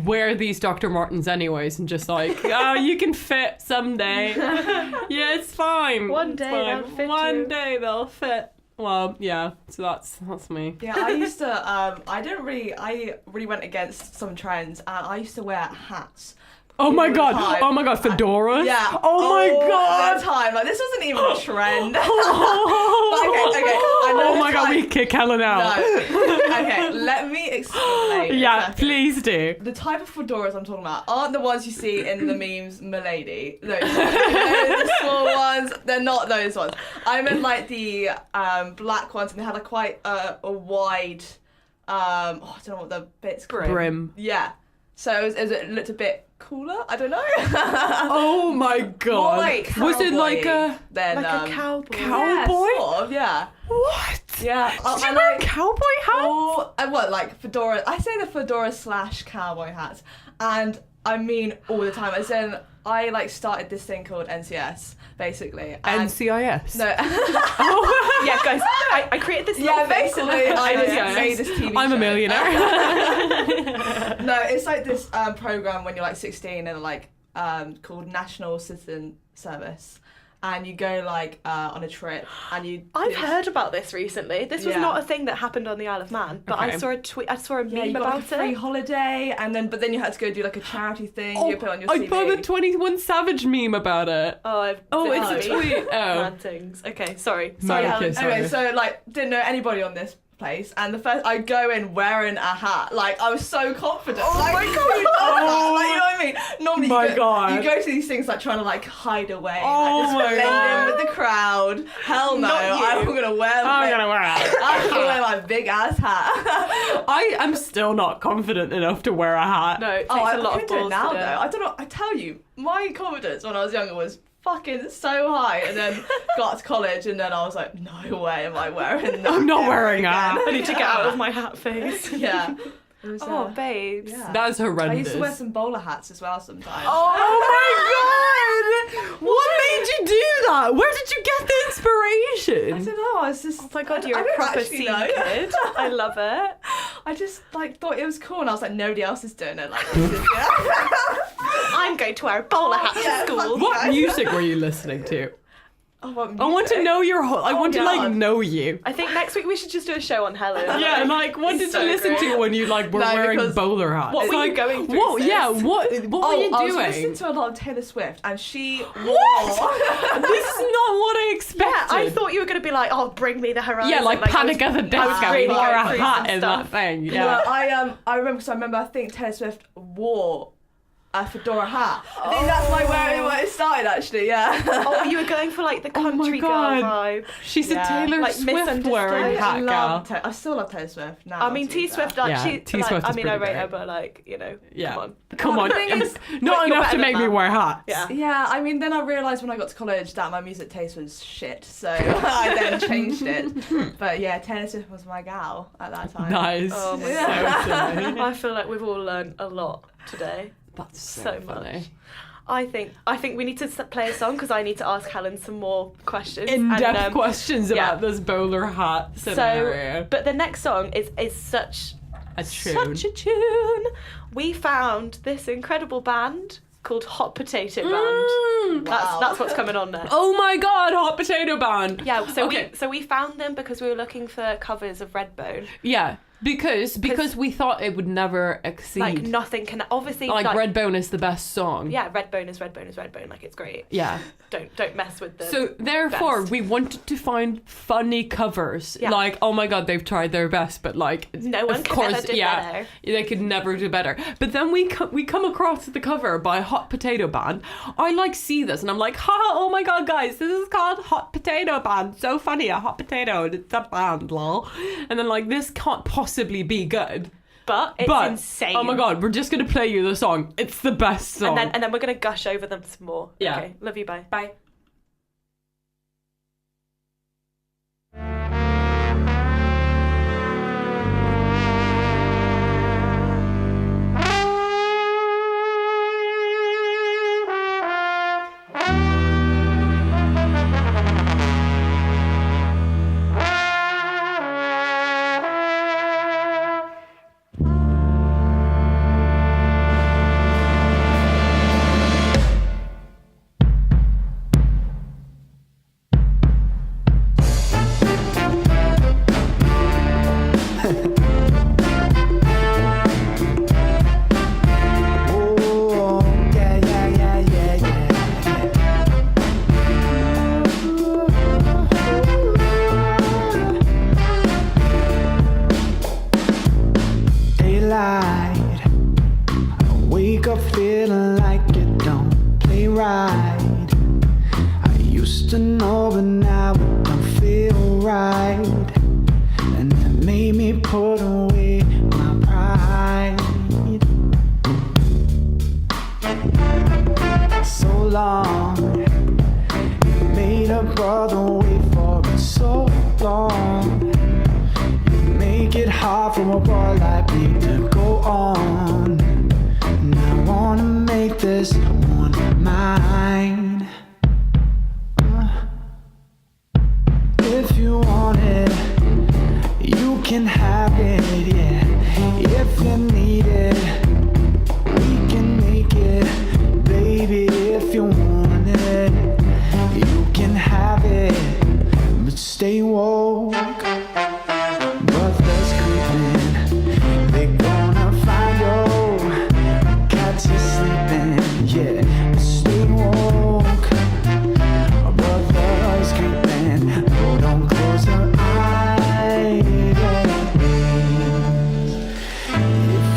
wear these Dr. Martens anyways, and just like, oh, you can fit someday. Yeah, it's fine. One It's day fine. they'll fit One you. day they'll fit. Well, yeah. So that's me. Yeah, I used to. I really went against some trends, and I used to wear hats. Oh my all the god! time. Oh my god! Fedoras! Yeah. Oh my all god! the time. Like this wasn't even a trend. Oh, okay. I know oh my the god! time- We kick Helen out. No. Okay, let me explain. Yeah, exactly. please do. The type of fedoras I'm talking about aren't the ones you see in the memes, milady. Those the small ones. They're not those ones. I meant like the black ones, and they had like quite a wide. I don't know what the bit's called. Brim. Yeah. So it looked a bit cooler. I don't know. Oh my god! like Was it like a then, like a cowboy. Yeah, cowboy? sort of, yeah. What? Yeah. Did you wear a cowboy hat? Oh, and what, like fedora? I say the fedora / cowboy hats, and I mean all the time. As in, I like started this thing called NCS, basically. And NCIS. no. Yeah, guys, I created this Yeah, little thing basically, called I just NCIS. made this TV I'm a show. millionaire. No, it's like this program when you're like 16 and like called National Citizen Service, and you go like on a trip and you. I've heard about this recently. This was Yeah. not a thing that happened on the Isle of Man, but Okay. I saw a tweet. I saw a Yeah, meme you got like a about free it. holiday, and then you had to go do like a charity thing. you put it on your I CV. saw the 21 Savage meme about it. Oh, It's a tweet. Oh. Rantings. Okay, sorry. Sorry, Helen. okay, sorry. Anyway, so like didn't know anybody on this place, and the first I go in wearing a hat, like I was so confident. Oh like, my who God. does that? Like, you know what I mean? Normally, My you go, God. you go to these things like trying to like hide away, Oh like just my blend God. in with the crowd. Hell no, Not you. I'm gonna wear. I'm gonna wear it. I'm gonna wear my big ass hat. I am still not confident enough to wear a hat. No, it takes I a lot of couldn't do it balls now to do. though. I don't know. I tell you, my confidence when I was younger was fucking so high, and then got to college, and then I was like, no way am I wearing that. I'm not ever wearing a again. hat. I need to get out of my hat phase. Yeah. It was, Oh, babes. yeah. That's I horrendous. used to wear some bowler hats as well sometimes. Oh my god! What made you do that? Where did you get the I inspiration? don't know. I was just. Oh my god, I you're a don't proper actually scene know. kid. I love it. I just like thought it was cool, and I was like, nobody else is doing it. Like, this is, yeah. I'm going to wear a bowler hat Yeah, to school. What music were you listening to? Oh, what I want to music? know your whole. I want to like God. know you. I think next week we should just do a show on Helen. Yeah, and like, what did so you listen great. to when you like were No, wearing because- bowler hats? What were you like, going through, What? sis? Yeah. What were you I was doing? listening to a lot of Taylor Swift, and she This is not what I expected. Yeah, I thought you were going to be like, oh, bring me the horizon. Yeah, like I Panic was- at the I was Disco. really Wore going a through hat some in stuff. that thing. Yeah, Yeah. I remember. Because I think Taylor Swift wore a fedora hat. I think that's where it started, actually, yeah. Oh, you were going for like the country girl God. vibe. She's a Yeah. Taylor Like Swift misunderstood. wearing hat gal. I still love Taylor Swift now. I mean, to be T fair. Swift, like, Yeah, she, T like, Swift I is mean, I pretty rate her, great. but like, you know, Yeah. come on. Come on. The thing is, Not you're enough better to than make me that. wear hats. Yeah. Yeah, I mean, then I realised when I got to college that my music taste was shit, so I then changed it. But yeah, Taylor Swift was my gal at that time. Nice. Oh my So silly. I feel like we've all learned a lot today. That's so So funny. much. I think we need to play a song because I need to ask Helen some more questions. In-depth And, questions yeah. about this bowler hat scenario. So, but the next song is such A tune. such a tune. We found this incredible band called Hot Potato Band. Wow. That's what's coming on there. Oh my god, Hot Potato Band. Yeah, so Okay. we found them because we were looking for covers of Redbone. Yeah, because we thought it would never exceed. Like nothing can obviously Like Redbone is the best song. Yeah, Redbone is Redbone is Redbone. Like it's great. Yeah. Don't mess with the. So therefore, best. we wanted to find funny covers. Yeah. Like, oh my god, they've tried their best, but like, No one of could course, ever do yeah, better. they could never do better. But then we come across the cover by Hot Potato Band. I like see this, and I'm like, ha! Oh my god, guys, this is called Hot Potato Band. So funny, a hot potato, and it's a band, lol. And then like, this can't possibly be good. but it's But insane. oh my god, we're just gonna play you the song. It's the best song. And then we're gonna gush over them some more. Yeah. Okay. Love you. Bye. Bye. Oh, yeah, yeah, yeah, yeah, yeah. Daylight, I wake up feeling like it don't play right. I used to know, but now it don't feel right. And it made me put away my pride. So long, you made a brother wait for it so long. You make it hard for a boy like me to go on. And I wanna make this one mine. If you want it, you can have it, yeah. If you need it, we can make it, baby. If you want it, you can have it, but stay woke. Brothers creeping, they gonna find you, catch you sleeping, yeah. But stay woke. Brothers creeping, oh, don't close your eyes. If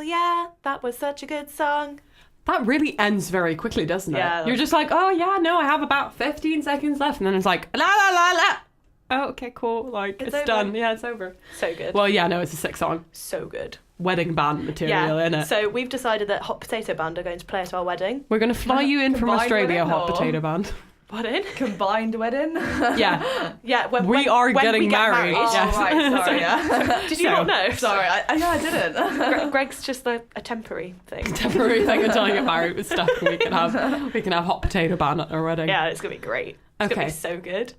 yeah, that was such a good song. That really ends very quickly, doesn't it? Yeah, You're just like, oh yeah, no, I have about 15 seconds left, and then it's like, la la la la. Oh, okay, cool. Like, it's over. done. Yeah, it's over. So good. Well, yeah, no, it's a sick song. So good. Wedding band material, innit? So we've decided that Hot Potato Band are going to play at our wedding. We're going to fly you in from Combined Australia, wedding, Hot or- Potato Band. Pardon? Combined wedding. Yeah. Yeah, We are getting we get married. Oh, Yes. right, sorry, yeah. Did you So- not know? Sorry, I didn't. Greg's just a temporary thing. Temporary thing until I get married with Steph. We can have Hot Potato Band at our wedding. Yeah, it's going to be great. It's going Okay. to be so good.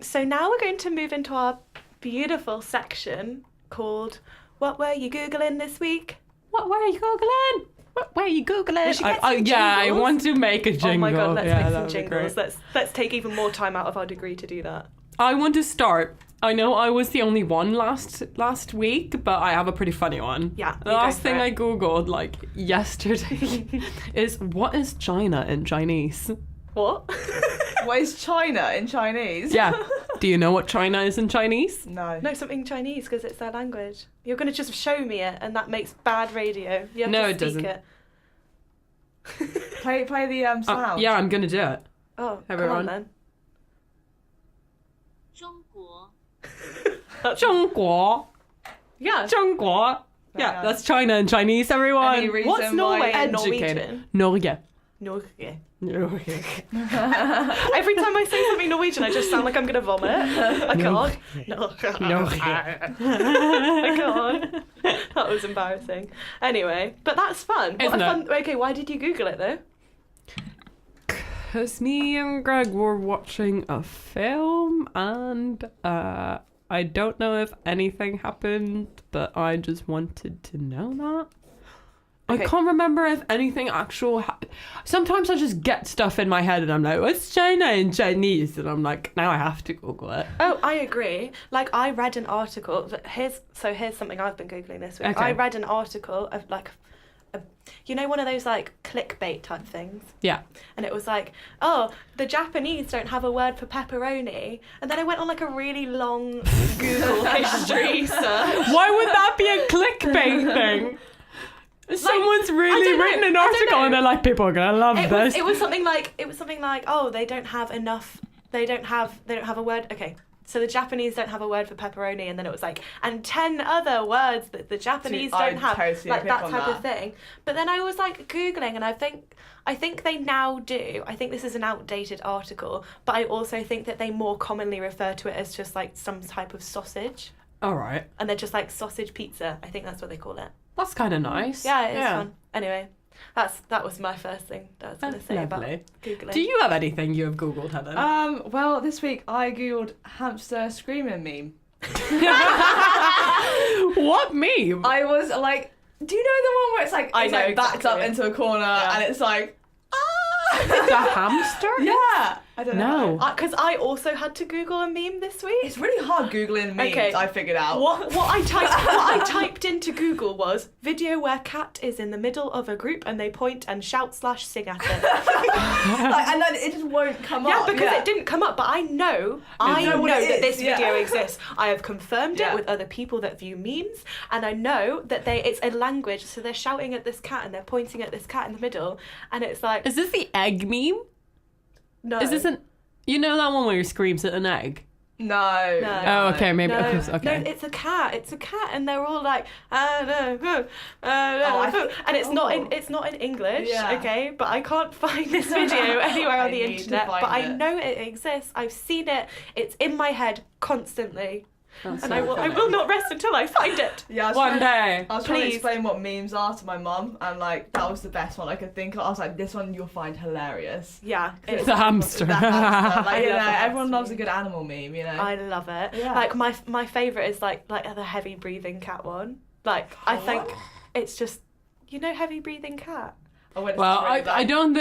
So now we're going to move into our beautiful section called What Were You Googling This Week? What were you googling? What were you googling? We should get some yeah, I jingles. want to make a jingle. Oh my god, let's Yeah, make some that would be jingles. great. Let's take even more time out of our degree to do that. I want to start. I know I was the only one last week, but I have a pretty funny one. Yeah, The you go last for thing it. I googled like yesterday is what is China in Chinese? What? What is China in Chinese? Yeah. Do you know what China is in Chinese? No. No, something Chinese because it's their language. You're going to just show me it and that makes bad radio. You have No, to it speak doesn't. it. Play the sound. Yeah, I'm gonna do it. Oh, Everyone. come on then. 中国 Zhongguo. Yeah. Zhongguo. Yeah, nice. that's China in Chinese, everyone. Any reason What's Norway why in Educated. Norwegian? Norge. Norway. Every time I say something Norwegian, I just sound like I'm going to vomit. I can't. No. I can't. That was embarrassing. Anyway, but that's fun. What Isn't a it? fun. Okay, why did you Google it though? Because me and Greg were watching a film and I don't know if anything happened, but I just wanted to know that. Okay. I can't remember if anything actual sometimes I just get stuff in my head and I'm like, what's China in Chinese? And I'm like, now I have to Google it. Oh, I agree. Like, I read an article. Here's something I've been Googling this week. Okay. I read an article of, like, you know, one of those, like, clickbait type things? Yeah. And it was like, oh, the Japanese don't have a word for pepperoni. And then I went on, like, a really long Google history search. Why would that be a clickbait thing? Someone's I really don't know. written an I don't article know. and they're like, people are gonna love this. It was something like, oh, they don't have a word. Okay. So the Japanese don't have a word for pepperoni, and then it was like, and 10 other words that the Japanese Dude, don't I'd have, totally like pick that on type of that. thing. But then I was like Googling, and I think they now do. I think this is an outdated article, but I also think that they more commonly refer to it as just like some type of sausage, All right. and they're just like sausage pizza. I think that's what they call it. That's kind of nice. Yeah, it's fun. Anyway, that was my first thing that I was going to That's say lovely. about Googling. Do you have anything you have Googled, Helen? Well, this week I googled hamster screaming meme. What meme? I was like, do you know the one where it's like I it's know like backed up exactly. into a corner and it's like, The hamster? yeah. I don't know. No. Because I also had to Google a meme this week. It's really hard googling memes. Okay. I figured out. What I typed into Google was video where cat is in the middle of a group and they point and shout / sing at it. Like, and then it just won't come Yeah, up. because it didn't come up, but I know what it that this is, yeah. video exists. I have confirmed Yeah. it with other people that view memes, and I know that it's a language. So they're shouting at this cat and they're pointing at this cat in the middle, and it's like Is this the egg meme? no. Is this you know that one where he screams at an egg? No. No. Oh, okay, maybe. No, Okay. no, it's a cat. It's a cat, and they're all like, I think- and it's not oh. it's not in English, Yeah. okay? But I can't find this video anywhere on I the need to internet. find But I it. know it exists. I've seen it. It's in my head constantly, That's and so I funny. will not rest until I find it. Yeah, I was One trying- day. I was trying to Please. explain what memes are to my mum, and like that was the best one I could think of. I was like, this one you'll find hilarious. Yeah, It's a hamster. The hamster. Like, you I know, love the everyone hamster loves a good animal meme, you know. I love it. Yeah. Like my favorite is like the heavy breathing cat one. Like I think it's just heavy breathing cat. I went Well, straight I back. don't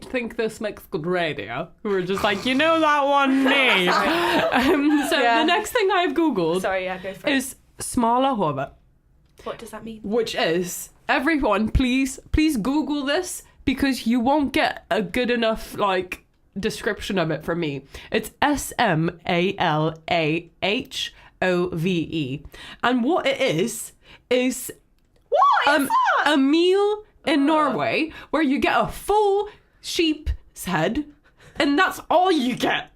think this makes good radio. We're just like, you know that one name. So Yeah. the next thing I've Googled Sorry, yeah, go for it. is smaller hobbit, What does that mean? which is, everyone, please Google this because you won't get a good enough, like, description of it from me. It's SMALAHOVE. And what it is What is that? A meal in Norway where you get a full sheep's head, and that's all you get.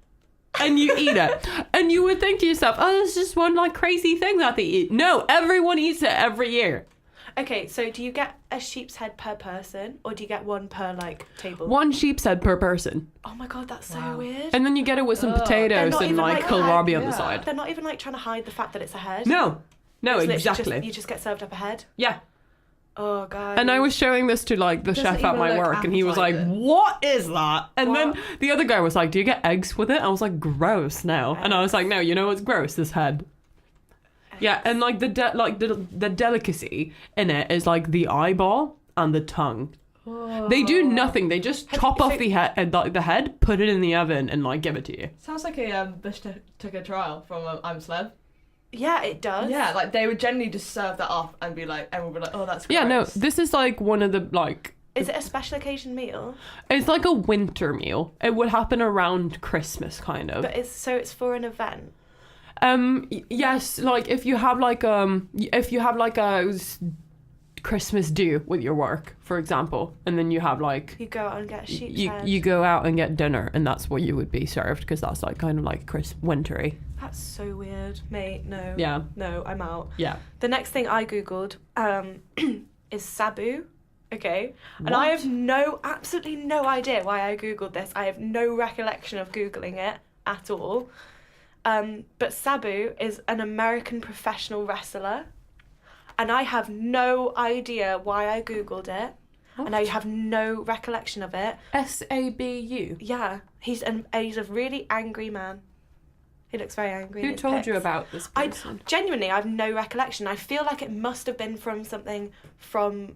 And you eat it. And you would think to yourself, oh, this is just one like crazy thing that they eat. No, everyone eats it every year. Okay, so do you get a sheep's head per person, or do you get one per like table? One sheep's head per person. Oh my god, that's so weird. And then you get it with some They're potatoes not and even like like kohlrabi on the yeah. side. They're not even like trying to hide the fact that it's a head. No, It's literally exactly. you just get served up a head. Yeah. Oh god. And I was showing this to like the Doesn't chef at even my look work, and he was like, appetizing. "What is that?" And What? then the other guy was like, "Do you get eggs with it?" I was like, "Gross, no." And I was like, "No, you know what's gross? This head." Yeah, and like the delicacy in it is like the eyeball and the tongue. They do nothing. They just chop off the head, put it in the oven, and like give it to you. Sounds like a Bush took a trial from I'm Celeb. Yeah, it does. Yeah, like they would generally just serve that up and be like, everyone would be like, oh, that's gross. Yeah, no, this is like one of the like. Is it a special occasion meal? It's like a winter meal. It would happen around Christmas, kind of. But it's for an event. Yes, like if you have like a Christmas do with your work, for example, and then you have like You go out and get a sheep's head. you go out and get dinner, and that's what you would be served, because that's like kind of like wintry. That's so weird, mate. No. Yeah. No, I'm out. Yeah. The next thing I googled is sabu. Okay. And I have absolutely no idea why I googled this. I have no recollection of googling it at all. But sabu is an American professional wrestler. And I have no idea why I googled it. And I have no recollection of it. SABU. Yeah. He's a really angry man. He looks very angry. in Who his told you pics. about this I person? genuinely, I have no recollection. I feel like it must have been from something from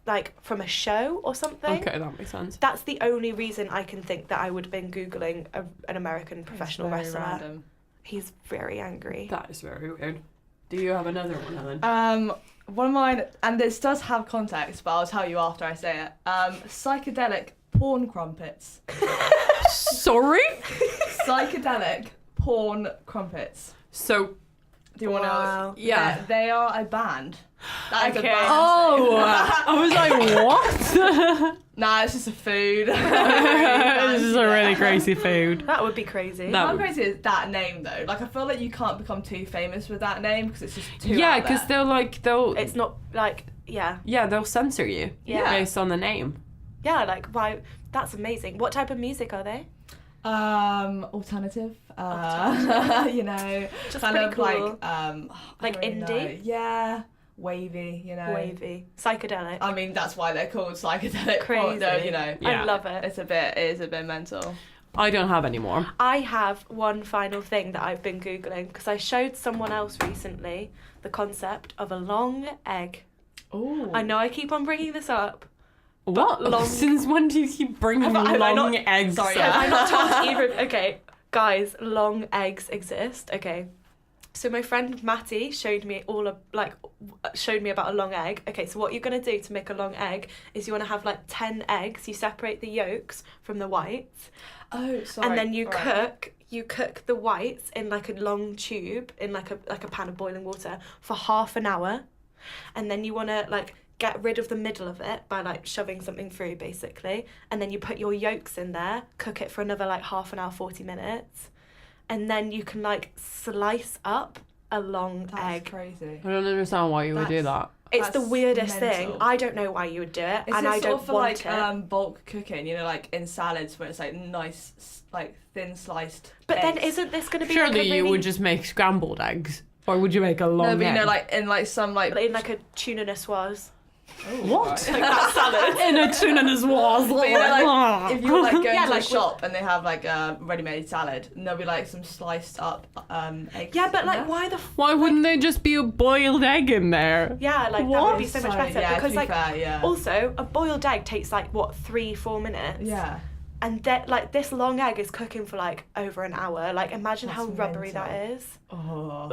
a show or something. Okay, that makes sense. That's the only reason I can think that I would have been Googling an American professional Very wrestler. random. He's very angry. That is very weird. Do you have another one, Helen? One of mine, and this does have context, but I'll tell you after I say it. Psychedelic porn crumpets. Sorry? Psychedelic porn crumpets. So, Do you want to Wow. know? Yeah. They are a band. That is Okay. a band. oh, I was like, what? Nah, it's just a food. This is a really crazy food. That would be crazy. That How would- crazy is that name though? Like I feel like you can't become too famous with that name because it's just too Yeah, out because there. they'll It's not like, yeah. they'll censor you Yeah. based on the name. Yeah, like, why? That's amazing. What type of music are they? Alternative. You know, Just kind pretty of cool. like I Like don't really indie? know. Yeah, wavy. You know, Wavy. Psychedelic. I mean, that's why they're called psychedelic. Crazy. Though, you know, Yeah. I love it. it is a bit mental. I don't have any more. I have one final thing that I've been Googling because I showed someone else recently the concept of a long egg. Oh, I know I keep on bringing this up. What? long- Since when do you keep bringing Have I long not- eggs? Sorry, up? Have I not told either of... Okay, guys, long eggs exist. Okay. So my friend Matty showed me about a long egg. Okay, so what you're going to do to make a long egg is you want to have like 10 eggs. You separate the yolks from the whites. Oh, sorry. And then you Right. cook the whites in like a long tube in like a pan of boiling water for half an hour. And then you want to like get rid of the middle of it by like shoving something through basically. And then you put your yolks in there, cook it for another like half an hour, 40 minutes. And then you can like slice up a long That's egg. crazy. I don't understand why you would do that. It's the That's weirdest thing. mental. I don't know why you would do it, Is and it I sort don't of for want like it. bulk cooking? You know, like in salads where it's like nice, like thin sliced. But then eggs. isn't this going to be Surely like a you really... would just make scrambled eggs, or would you make a long No, but you egg? know, like in like some like in like a tuna niçoise? What? Like that salad. In a tuna was. But you know, like if you're like going Yeah, to like a shop and they have like a ready-made salad, and there'll be like some sliced up eggs. Yeah, but in like there. why the... Why wouldn't there just be a boiled egg in there? Yeah, like that What? would be so much better Yeah, because to be like fair, yeah. also a boiled egg takes like what 3-4 minutes. Yeah. And that like this long egg is cooking for like over an hour. Like imagine That's how rubbery mental. that is. Oh,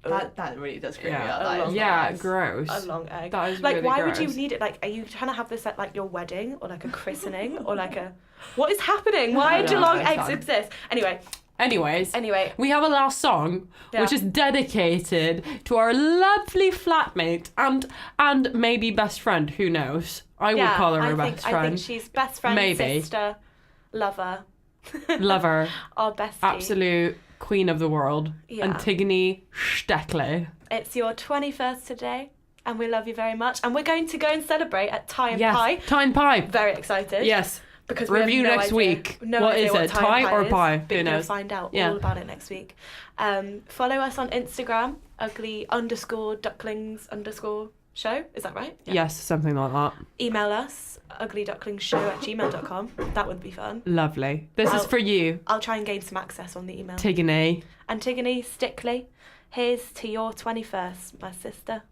Ugh. that really does creep me Yeah. out. A That long is Yeah, gross. gross. A long egg. That is like really why would you gross. need it? Like are you trying to have this at like your wedding or like a christening or like a... What is happening? Why I do don't long understand. eggs exist? Anyway, Anyway. we have a last song, which is dedicated to our lovely flatmate and maybe best friend. Who knows? I would call her a best friend. I think she's best friend, Maybe. sister, lover. Lover. Our bestie. Absolute queen of the world. Yeah. Antigone Steckle. It's your 21st today, and we love you very much. And we're going to go and celebrate at Tame Yes. Pie. Tame Pie. Very excited. Yes. Because we Review have no next idea. week. No What idea is what it? Tame Tie or is, pie? But Who you're going to knows? find out Yeah. all about it next week. Follow us on Instagram, ugly_ducklings_show. Is that right? Yeah. Yes, something like that. Email us, uglyducklingshow@gmail.com. That would be fun. Lovely. This is for you, I'll try and gain some access on the email. Antigone. Antigone Stickley, here's to your 21st, my sister.